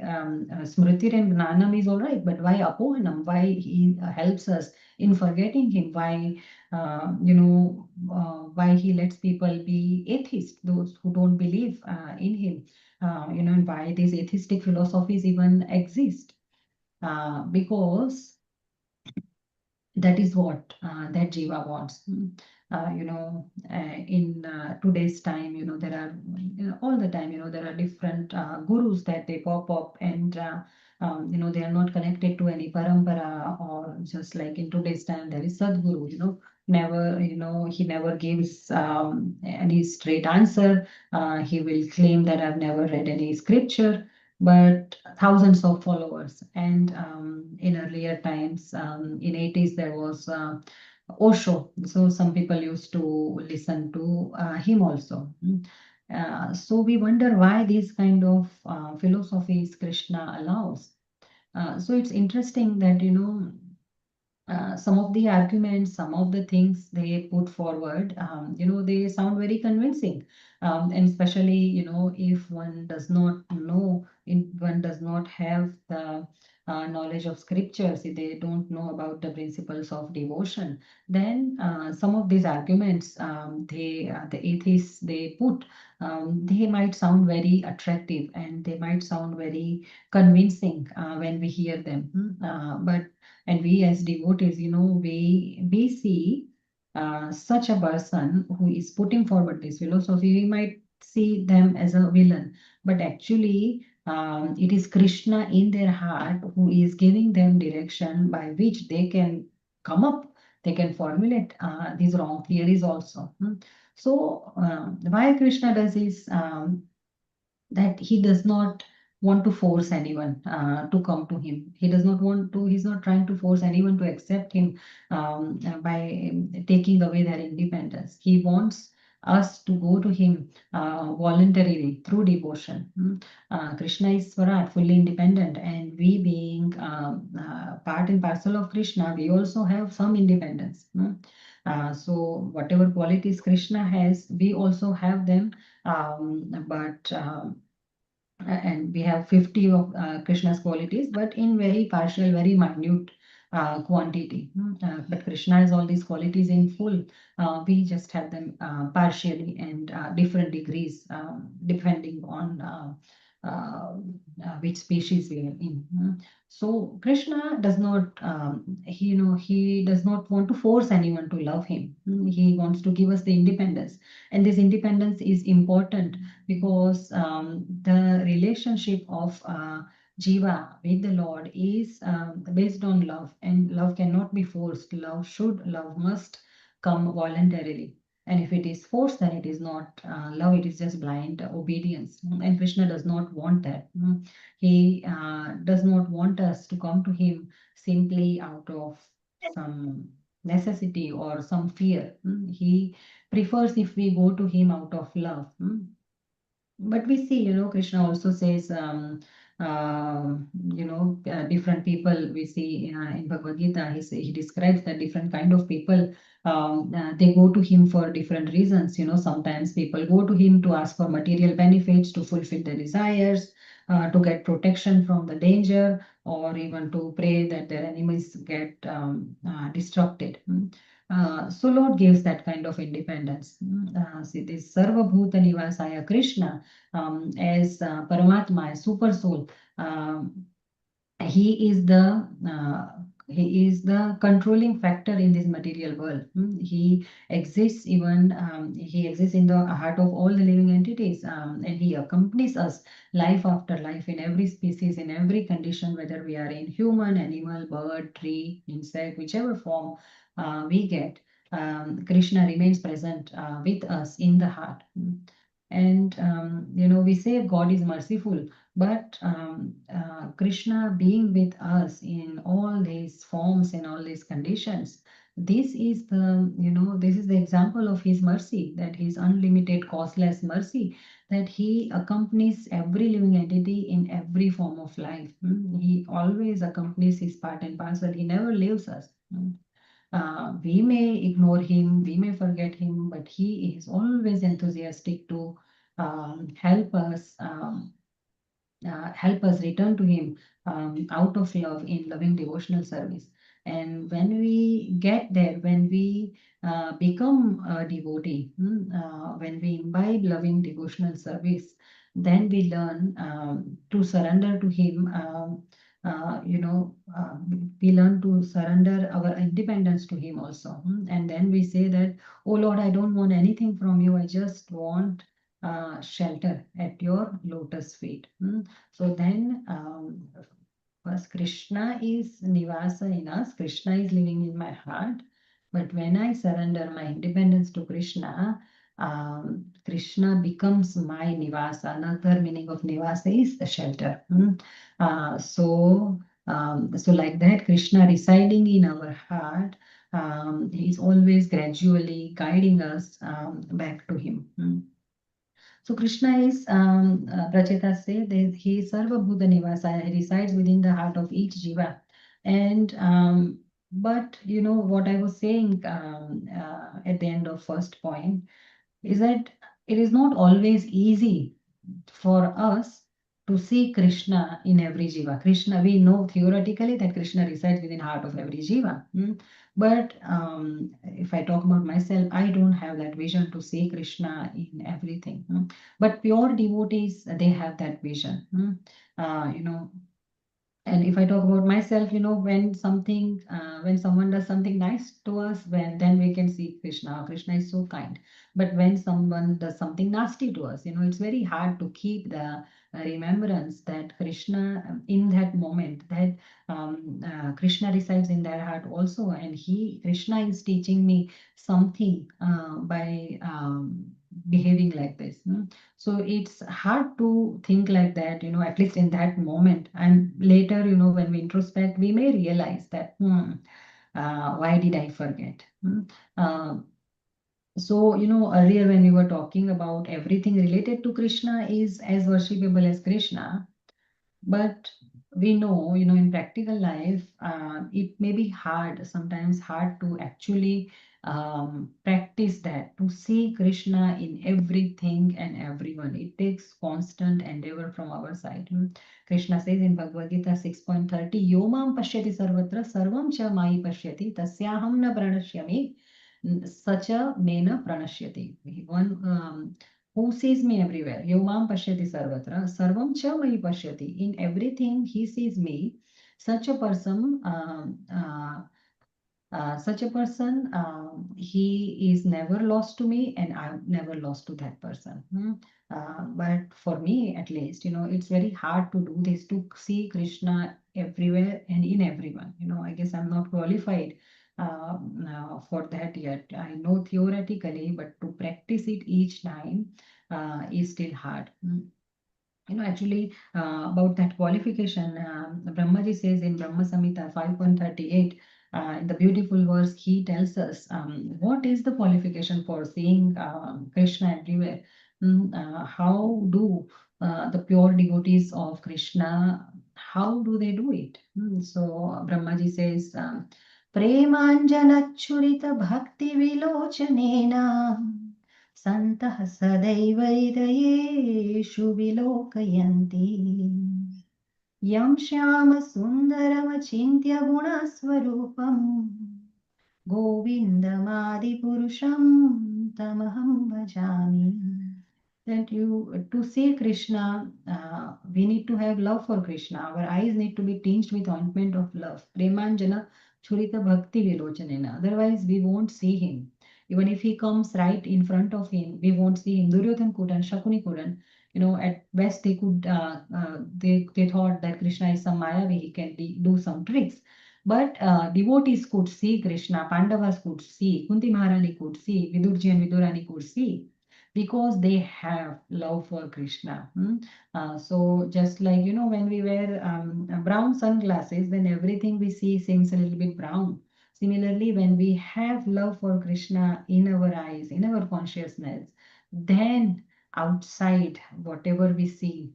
Smriti and Gnanam is all right, but why Apohanam? Why he helps us in forgetting him? Why why he lets people be atheists, those who don't believe in him? And why these atheistic philosophies even exist? Because that is what that jiva wants. In today's time, there are all the time, there are different gurus that they pop up, and they are not connected to any parampara, or just like in today's time there is Sadguru, never, he never gives any straight answer. He will claim that I've never read any scripture, but thousands of followers. And in earlier times, in 80s, there was Osho. So some people used to listen to him also. So we wonder why these kind of philosophies Krishna allows. So it's interesting that, some of the arguments, some of the things they put forward, they sound very convincing. And especially, if one does not know, one does not have the knowledge of scriptures, if they don't know about the principles of devotion, then some of these arguments, the atheists they put, they might sound very attractive, and they might sound very convincing when we hear them. But and we as devotees, we see such a person who is putting forward this philosophy, we might see them as a villain, but actually it is Krishna in their heart who is giving them direction by which they can come up, they can formulate these wrong theories also. So why Krishna does is that he does not want to force anyone to come to him. He does not want to, he's not trying to force anyone to accept him by taking away their independence. He wants us to go to him voluntarily through devotion. Krishna is Swarat, fully independent, and we being part and parcel of Krishna, we also have some independence. So whatever qualities Krishna has, we also have them, but and we have 50 of Krishna's qualities, but in very partial, very minute quantity. But Krishna has all these qualities in full. We just have them partially and different degrees, depending on which species we are in. So Krishna does not, he does not want to force anyone to love him. He wants to give us the independence, and this independence is important because the relationship of Jiva with the Lord is based on love, and love cannot be forced. Love must come voluntarily. And if it is force, then it is not love, it is just blind obedience. And Krishna does not want that. He does not want us to come to him simply out of some necessity or some fear. He prefers if we go to him out of love. But we see, Krishna also says, different people we see in Bhagavad Gita. He describes that different kind of people, they go to him for different reasons. Sometimes people go to him to ask for material benefits, to fulfill their desires, to get protection from the danger, or even to pray that their enemies get destructed. So Lord gives that kind of independence. See, this Sarva Bhuta Nivasaya Krishna, as Paramatma, as Super Soul, he is the controlling factor in this material world. He exists he exists in the heart of all the living entities, and he accompanies us life after life in every species, in every condition, whether we are in human, animal, bird, tree, insect, whichever form we get. Krishna remains present with us in the heart. And we say God is merciful, but Krishna being with us in all these forms, in all these conditions, this is the example of his mercy, that his unlimited, causeless mercy, that he accompanies every living entity in every form of life. He always accompanies his part and parcel. He never leaves us. We may ignore him, we may forget him, but he is always enthusiastic to help us. Help us return to him out of love in loving devotional service. And when we get there, when we become a devotee, when we imbibe loving devotional service, then we learn to surrender to him. We learn to surrender our independence to him also. And then we say that, oh Lord, I don't want anything from you. I just want shelter at your lotus feet. So then, first Krishna is Nivasa in us, Krishna is living in my heart. But when I surrender my independence to Krishna, Krishna becomes my Nivasa. Another meaning of Nivasa is the shelter. So like that, Krishna residing in our heart, he is always gradually guiding us back to him. So Krishna is, Pracheta say, that he is Sarva Bhuta Nivasa, he resides within the heart of each jiva. And but what I was saying at the end of first point is that it is not always easy for us to see Krishna in every jiva. Krishna, we know theoretically that Krishna resides within the heart of every jiva. But if I talk about myself, I don't have that vision to see Krishna in everything. But pure devotees, they have that vision. And if I talk about myself, when someone does something nice to us, then we can see Krishna. Krishna is so kind. But when someone does something nasty to us, it's very hard to keep the remembrance that Krishna, in that moment, that Krishna resides in their heart also, and Krishna is teaching me something by behaving like this. So it's hard to think like that, at least in that moment. And later, when we introspect, we may realize that, why did I forget? So, earlier when we were talking about everything related to Krishna is as worshipable as Krishna, but we know, in practical life, it may be sometimes hard to actually practice that, to see Krishna in everything and everyone. It takes constant endeavor from our side. Krishna says in Bhagavad Gita 6.30, Yo mam pashyati sarvatra sarvam cha mai pashyati tasyaham na pranashyami sacha mena pranashyati. One who sees me everywhere. Yomam pashyati sarvatra, sarvam cha mai pashyati. In everything he sees me. Such a person, he is never lost to me, and I'm never lost to that person. But for me, at least, it's very hard to do this, to see Krishna everywhere and in everyone. I guess I'm not qualified for that yet. I know theoretically, but to practice it each time is still hard. Actually, about that qualification, Brahmaji says in Brahma Samhita 5.38, in the beautiful verse, he tells us what is the qualification for seeing Krishna everywhere. How do the pure devotees of Krishna, how do they do it? So Brahmaji says, Premanjanachurita bhakti vilochanena Santah सदैव हृदयेषु विलोकयन्ति यं श्यामसुन्दरमचिन्त्य गुणस्वरूपं गोविन्दमादिपुरुषं तमहं भजामि. That to see Krishna, we need to have love for Krishna. Our eyes need to be tinged with ointment of love. Premanjana Churita Bhakti Vilochanena. Otherwise, we won't see him. Even if he comes right in front of him, we won't see him. Duryodhan couldn't, Shakuni couldn't. At best they could. They thought that Krishna is some Mayavi. He can do some tricks. But devotees could see Krishna. Pandavas could see. Kunti Maharani could see. Vidurji and Vidurani could see, because they have love for Krishna. So just like, when we wear brown sunglasses, then everything we see seems a little bit brown. Similarly, when we have love for Krishna in our eyes, in our consciousness, then outside, whatever we see,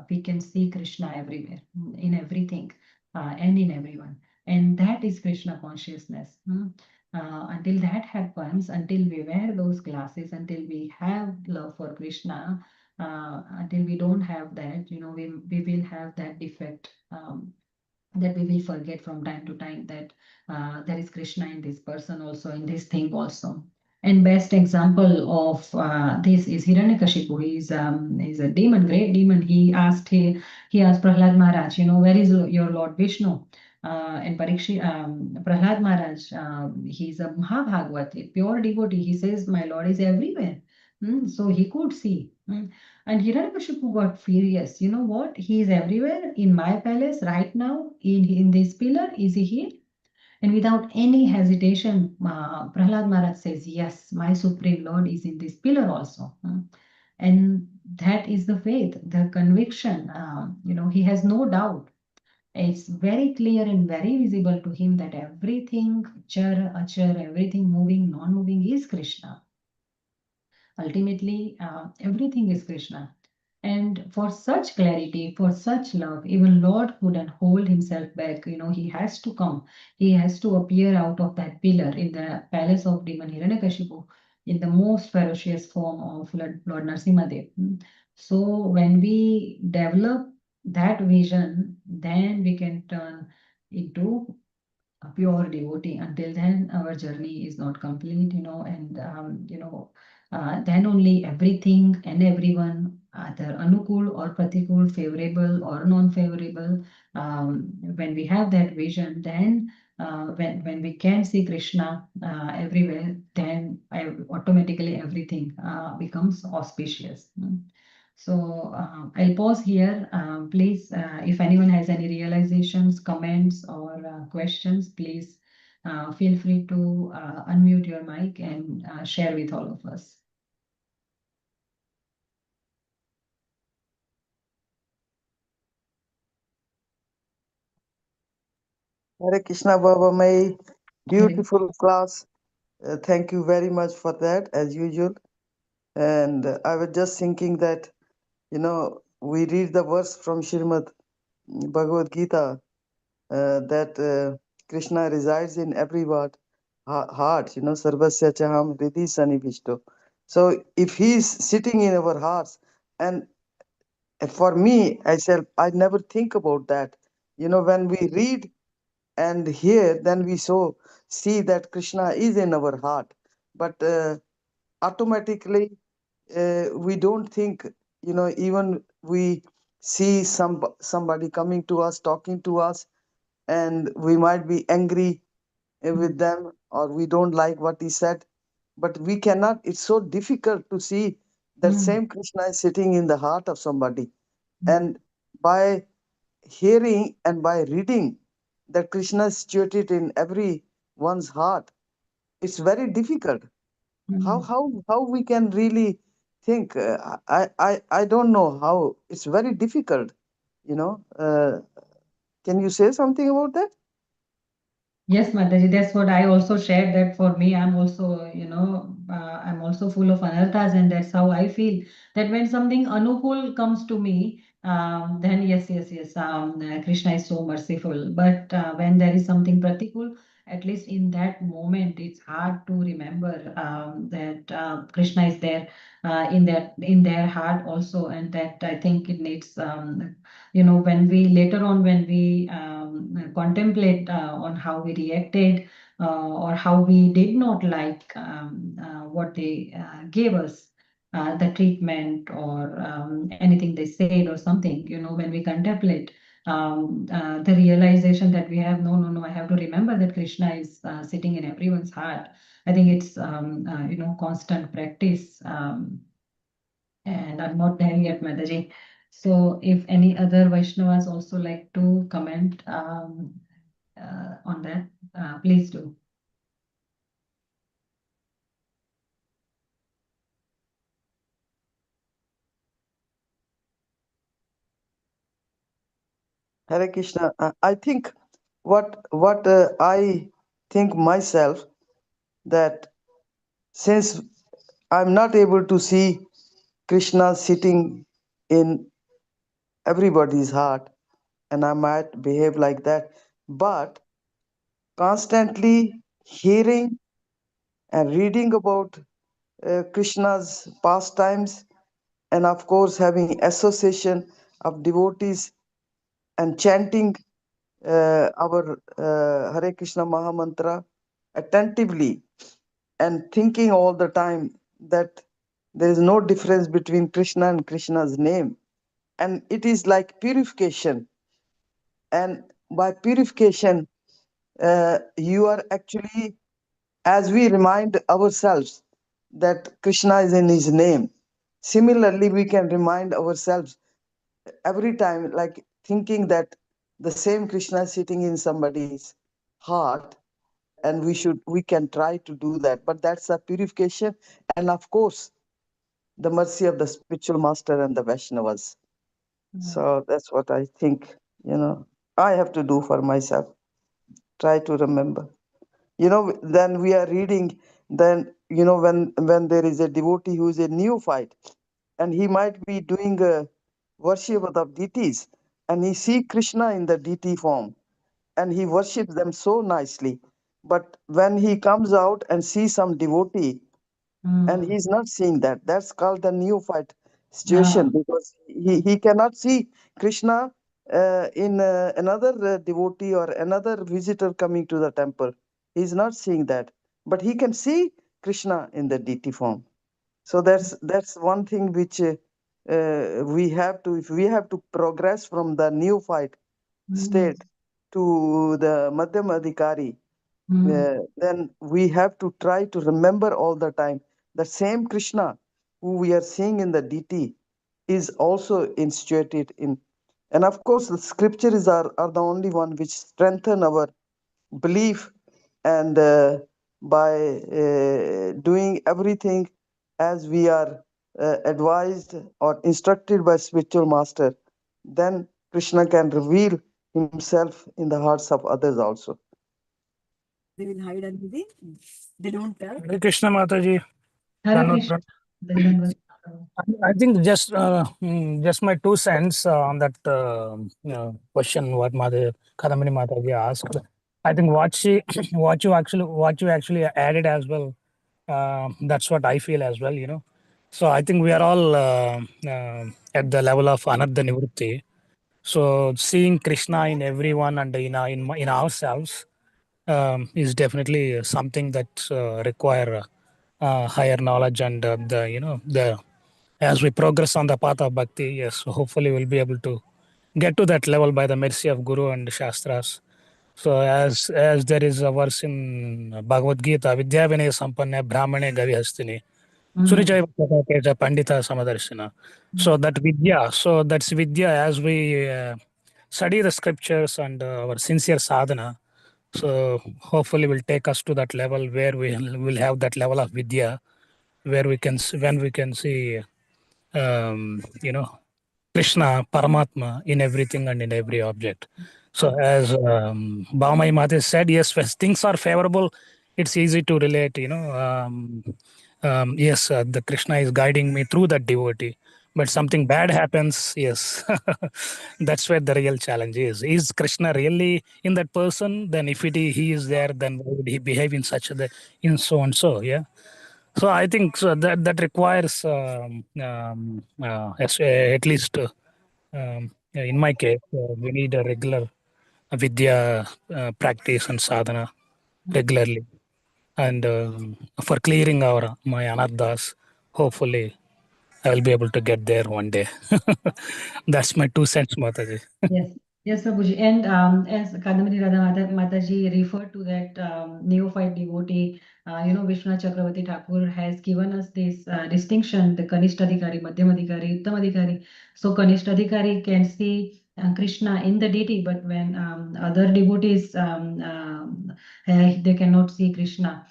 we can see Krishna everywhere, in everything, and in everyone. And that is Krishna consciousness. Until that happens, until we wear those glasses, until we have love for Krishna, until we don't have that, we will have that defect, that we will forget from time to time that there is Krishna in this person also, in this thing also. And best example of this is Hiranyakashipu. He is a demon, great demon. He asked Prahlad Maharaj, where is your Lord Vishnu? And Prahlad Maharaj, he's a Mahabhagavati, pure devotee. He says, my Lord is everywhere. So he could see. And Hiranyakashipu got furious. You know what? He is everywhere in my palace right now, in this pillar. Is he here? And without any hesitation, Prahlad Maharaj says, yes, my Supreme Lord is in this pillar also. And that is the faith, the conviction. He has no doubt. It's very clear and very visible to him that everything, char, achar, everything moving, non-moving is Krishna. Ultimately, everything is Krishna. And for such clarity, for such love, even Lord couldn't hold himself back. He has to come. He has to appear out of that pillar in the palace of demon Hiranyakashipu in the most ferocious form of Lord Narasimhadev. So when we develop that vision, then we can turn into a pure devotee. Until then, our journey is not complete, and then only everything and everyone, either anukul or pratikul, favorable or non-favorable, when we have that vision, then when we can see Krishna everywhere, then automatically everything becomes auspicious. So I'll pause here. Please, if anyone has any realizations, comments, or questions, please feel free to unmute your mic and share with all of us. Hare Krishna, Bhavamayi. Beautiful class. Thank you very much for that, as usual. And I was just thinking that, we read the verse from Śrīmad-Bhāgavad Gita, that Krishna resides in every heart, sarvasya chaham hridi sanivishto. So if he is sitting in our hearts, and for me, I never think about that. When we read and hear, then we see that Krishna is in our heart. But automatically, we don't think, even we see somebody coming to us, talking to us, and we might be angry with them, or we don't like what he said, but we cannot, it's so difficult to see that same Krishna is sitting in the heart of somebody. And by hearing and by reading that Krishna is situated in every one's heart, it's very difficult. Mm. How we can really think? I don't know how. It's very difficult. Can you say something about that? Yes, Mataji, that's what I also shared, that for me, I'm also, I'm also full of anarthas, and that's how I feel, that when something anukul comes to me, then yes, Krishna is so merciful. But when there is something pratikul, at least in that moment, it's hard to remember that Krishna is there in their heart also, and that I think it needs when we later on, when we contemplate on how we reacted or how we did not like what they gave us, the treatment or anything they said or something, when we contemplate the realization that we have, no, I have to remember that Krishna is sitting in everyone's heart. I think it's constant practice, and I'm not there yet, Mataji. So if any other Vaishnavas also like to comment on that, please do. Hare Krishna. I think what I think myself, that since I'm not able to see Krishna sitting in everybody's heart, and I might behave like that, but constantly hearing and reading about Krishna's pastimes, and of course having association of devotees and chanting our Hare Krishna Mahamantra attentively, and thinking all the time that there is no difference between Krishna and Krishna's name, and it is like purification. And by purification, you are actually, as we remind ourselves that Krishna is in his name, similarly we can remind ourselves every time, like thinking that the same Krishna is sitting in somebody's heart, and we can try to do that. But that's a purification, and of course the mercy of the spiritual master and the Vaishnavas. So that's what I think, I have to do for myself. Try to remember. Then we are reading, then, when there is a devotee who is a neophyte, and he might be doing a worship of the deities, and he see Krishna in the deity form, and he worships them so nicely. But when he comes out and sees some devotee, and he's not seeing that, that's called the neophyte situation, because he cannot see Krishna in another devotee or another visitor coming to the temple. He's not seeing that, but he can see Krishna in the deity form. So that's one thing which we have to, if we have to progress from the neophyte state to the Madhyam Adhikari, then we have to try to remember all the time the same Krishna who we are seeing in the deity is also instituted in. And of course, the scriptures are the only one which strengthen our belief, and by doing everything as we are advised or instructed by spiritual master, then Krishna can reveal himself in the hearts of others also. They will hide under they don't tell. Hare Krishna Mataji. Hare Krishna. I think just my 2 cents on that question what Kadamini Mataji asked. I think what you actually added as well. That's what I feel as well. So I think we are all at the level of Anadda Nivritti. So seeing Krishna in everyone and in ourselves is definitely something that require higher knowledge, and the as we progress on the path of bhakti, yes, hopefully we'll be able to get to that level by the mercy of Guru and Shastras. So as there is a verse in Bhagavad Gita, Vidya Vinaya Sampanne Brahmane Gavihastini Sunichai Pandita Samadarshina. So that's Vidya, as we study the scriptures and our sincere sadhana. So hopefully will take us to that level where we will have that level of vidya, where we can when we can see Krishna, Paramatma in everything and in every object. So as Bhavamayi Mataji said, yes, when things are favorable, it's easy to relate, yes, the Krishna is guiding me through that devotee. But something bad happens, yes, that's where the real challenge is. Is Krishna really in that person? Then if he is there, then why would he behave in such a, in so and so, yeah? So I think so that requires at least in my case we need a regular vidya practice and sadhana regularly, and for clearing my anarthas, hopefully I will be able to get there one day. That's my 2 cents, Mataji. Yes, yes, Prabhuji. And as Kadamari Radha Mataji referred to that neophyte devotee, Vishwanath Chakravarti Thakur has given us this distinction, the Kanishtadhikari, Madhyamadhikari, Uttamadhikari. So Kanishtadhikari can see Krishna in the deity, but when other devotees, they cannot see Krishna.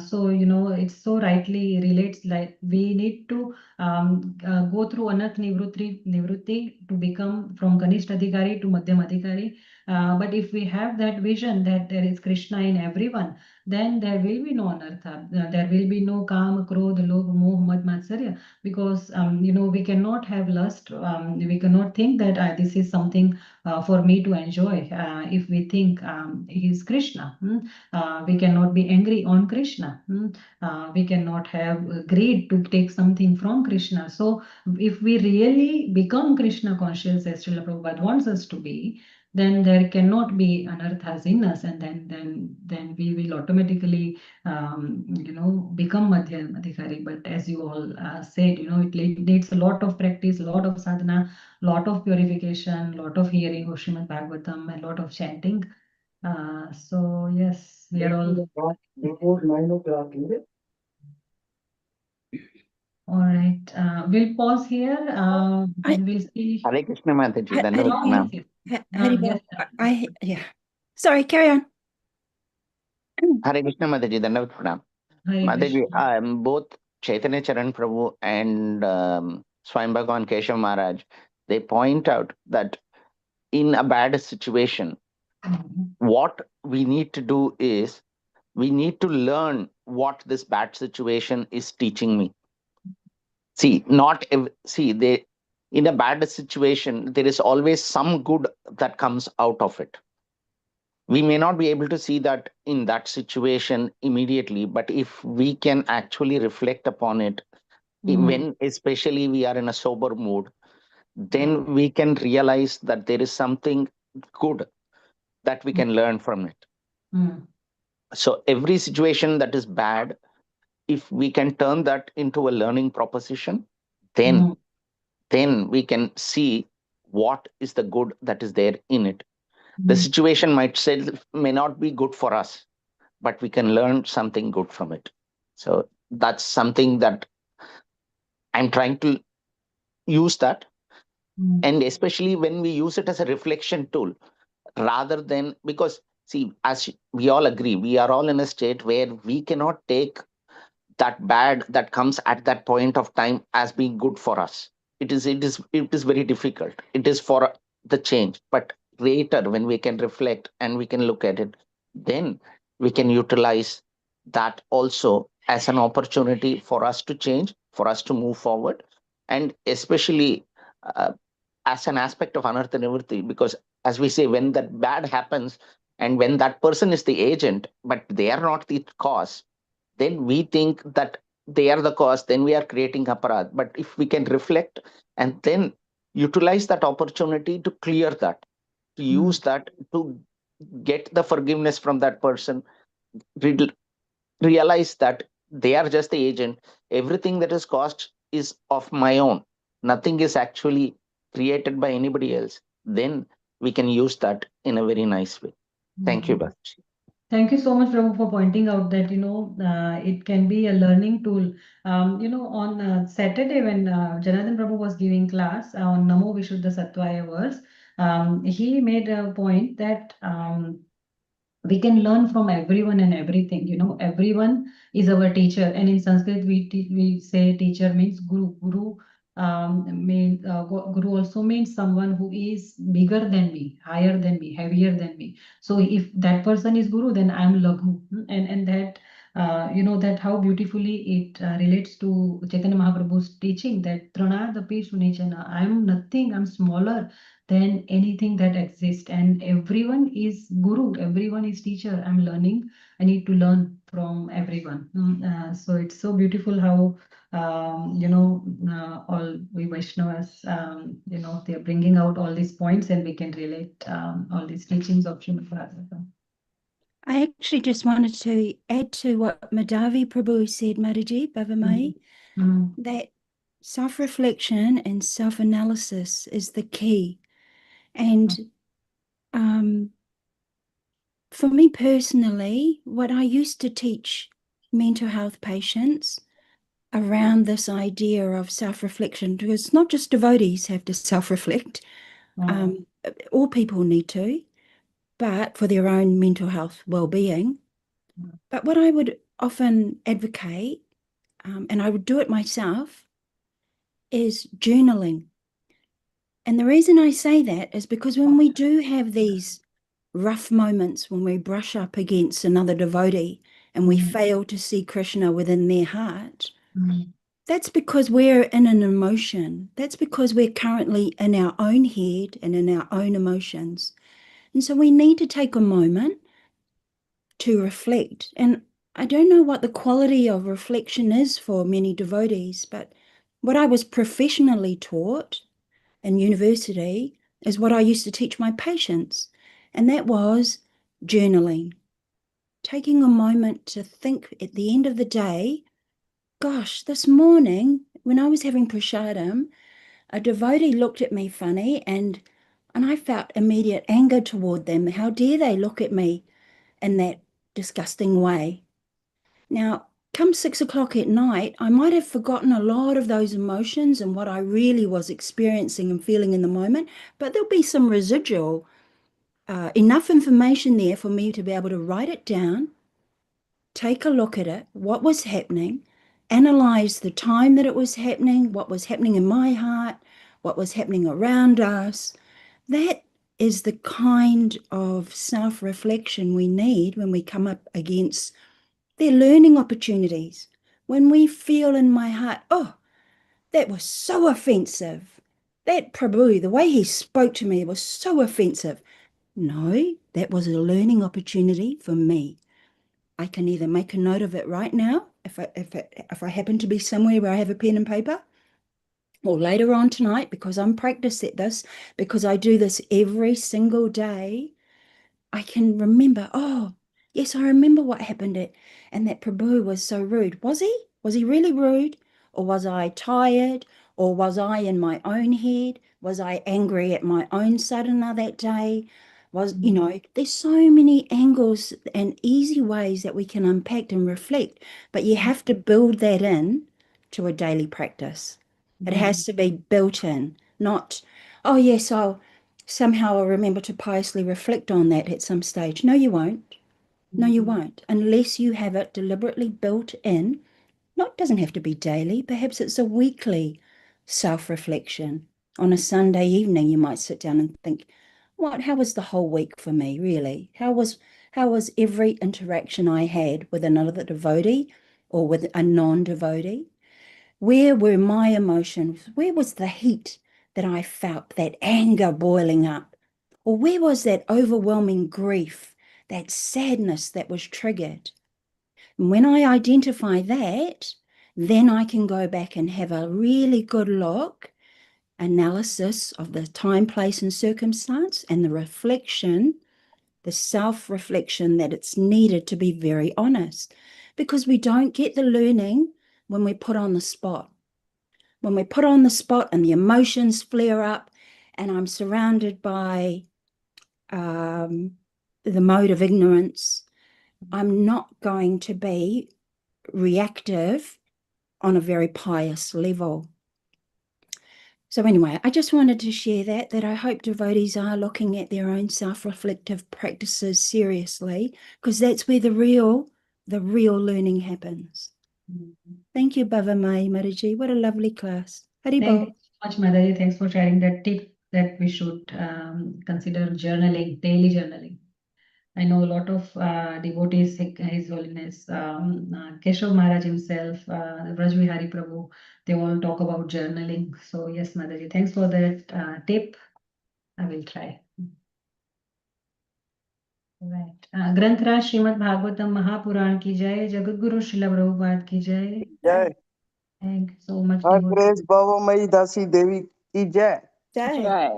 So, it so rightly relates, like we need to go through Anarth Nivrutti to become from Kanishta Adhikari to Madhyam Adhikari. But if we have that vision that there is Krishna in everyone, then there will be no anartha. There will be no Kama, Krodha, Lobha, Moh, Mad, Matsarya, because we cannot have lust. We cannot think that this is something for me to enjoy. If we think he is Krishna, we cannot be angry on Krishna. We cannot have greed to take something from Krishna. So if we really become Krishna conscious, as Srila Prabhupada wants us to be, then there cannot be anarthas in us, and then we will automatically become Madhyadhikari. But as you all said, it needs a lot of practice, a lot of sadhana, lot of purification, lot of hearing of Śrīmad-Bhāgavatam, and lot of chanting. So yes, we are all. Before 9 o'clock, is it? All right. We'll pause here and we'll see. Hare Krishna Mataji, I- Dandavat Oh, Pranam. yes, Haribol, yes. yeah. Sorry, carry on. Hare Krishna Mataji, Dandavat Pranam. Hare Mataji, Krishna. both Chaitanya Charan Prabhu and Swami Bhagavan Keshav Maharaj, they point out that in a bad situation, Mhm. what we need to do is we need to learn what this bad situation is teaching me. See, they in a bad situation, there is always some good that comes out of it. We may not be able to see that in that situation immediately, but if we can actually reflect upon it, when especially we are in a sober mood, then we can realize that there is something good that we can learn from it. Mm. So every situation that is bad, if we can turn that into a learning proposition, then we can see what is the good that is there in it. The situation may not be good for us, but we can learn something good from it. So that's something that I'm trying to use that. And especially when we use it as a reflection tool, rather than, because see, as we all agree, we are all in a state where we cannot take that bad that comes at that point of time as being good for us. It is very difficult. It is for the change, but later when we can reflect and we can look at it, then we can utilize that also as an opportunity for us to change, for us to move forward, and especially uh, as an aspect of anartha nivritti, because as we say, when that bad happens and when that person is the agent but they are not the cause, then we think that they are the cause, then we are creating aparad. But if we can reflect and then utilize that opportunity to clear that, to use that to get the forgiveness from that person, realize that they are just the agent, everything that is caused is of my own, nothing is actually created by anybody else, then we can use that in a very nice way. Thank you, Bhaji. Thank you so much, Prabhu, for pointing out that, it can be a learning tool. On Saturday when Janardhan Prabhu was giving class on Namo Vishuddha Sattvaya verse, he made a point that we can learn from everyone and everything. Everyone is our teacher. And in Sanskrit, we say teacher means guru. Guru also means someone who is bigger than me, higher than me, heavier than me. So if that person is guru, then I'm Laghu. And that that how beautifully it relates to Chaitanya Mahaprabhu's teaching that Tranadapi Sunechana, I'm nothing, I'm smaller than anything that exists, and everyone is guru, everyone is teacher. I'm learning, I need to learn from everyone. So it's so beautiful how all we Vaishnavas, they're bringing out all these points, and we can relate all these teachings of Śrīmad Bhagavatam. I actually just wanted to add to what Madhavi Prabhu said, Mataji, Bhavamayi, that self-reflection and self-analysis is the key. And for me personally, what I used to teach mental health patients around this idea of self-reflection, because not just devotees have to self-reflect, all people need to, but for their own mental health well-being. But what I would often advocate, and I would do it myself, is journaling. And the reason I say that is because when we do have these rough moments, when we brush up against another devotee and we fail to see Krishna within their heart, that's because we're in an emotion. That's because we're currently in our own head and in our own emotions. And so we need to take a moment to reflect. And I don't know what the quality of reflection is for many devotees, but what I was professionally taught in university is what I used to teach my patients, and that was journaling. Taking a moment to think at the end of the day, gosh, this morning when I was having prasadam, a devotee looked at me funny and I felt immediate anger toward them. How dare they look at me in that disgusting way? Now, come 6 o'clock at night, I might have forgotten a lot of those emotions and what I really was experiencing and feeling in the moment, but there'll be some residual, enough information there for me to be able to write it down, take a look at it, what was happening, analyze the time that it was happening, what was happening in my heart, what was happening around us. That is the kind of self-reflection we need when we come up against their learning opportunities. When we feel in my heart, oh, that was so offensive. That Prabhu, the way he spoke to me was so offensive. No, that was a learning opportunity for me. I can either make a note of it right now, if I happen to be somewhere where I have a pen and paper, or later on tonight, because I'm practiced at this, because I do this every single day, I can remember, oh, yes, I remember what happened and that Prabhu was so rude. Was he? Was he really rude? Or was I tired? Or was I in my own head? Was I angry at my own sadhana that day? There's so many angles and easy ways that we can unpack and reflect, but you have to build that in to a daily practice. It has to be built in, not, oh, yes, somehow I'll remember to piously reflect on that at some stage. No, you won't. No, you won't, unless you have it deliberately built in. It doesn't have to be daily. Perhaps it's a weekly self-reflection. On a Sunday evening, you might sit down and think, how was the whole week for me, really? How was every interaction I had with another devotee or with a non-devotee? Where were my emotions? Where was the heat that I felt, that anger boiling up? Or where was that overwhelming grief, that sadness that was triggered? And when I identify that, then I can go back and have a really good analysis of the time, place, and circumstance, and the reflection, the self-reflection that it's needed to be very honest. Because we don't get the learning when we put on the spot. When we put on the spot and the emotions flare up and I'm surrounded by the mode of ignorance, I'm not going to be reactive on a very pious level. So anyway, I just wanted to share that I hope devotees are looking at their own self-reflective practices seriously, because that's where the real learning happens. Thank you, Bhavamayi, Mataji. What a lovely class. Thank Haribol. you so much, Mataji. Thanks for sharing that tip that we should consider journaling, daily journaling. I know a lot of devotees, His Holiness, Keshav Maharaj himself, Vrajvihari Prabhu, they all talk about journaling. So yes, Mataji, thanks for that tip. I will try. Right. Granthra Śrīmad-Bhāgavatam Mahapuran ki jai, Jagadguru Srila Prabhupada ki jai. Jai. Thank you so much, Her devotees. Grace Bhavamayi Dasi Devi ki jai. Jai.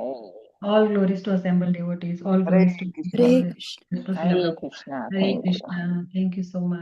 All glories to assembled devotees. All Hare glories to Krishna. Hare Krishna. Krishna. Hare Krishna. Hare Thank you. Krishna. Thank you so much.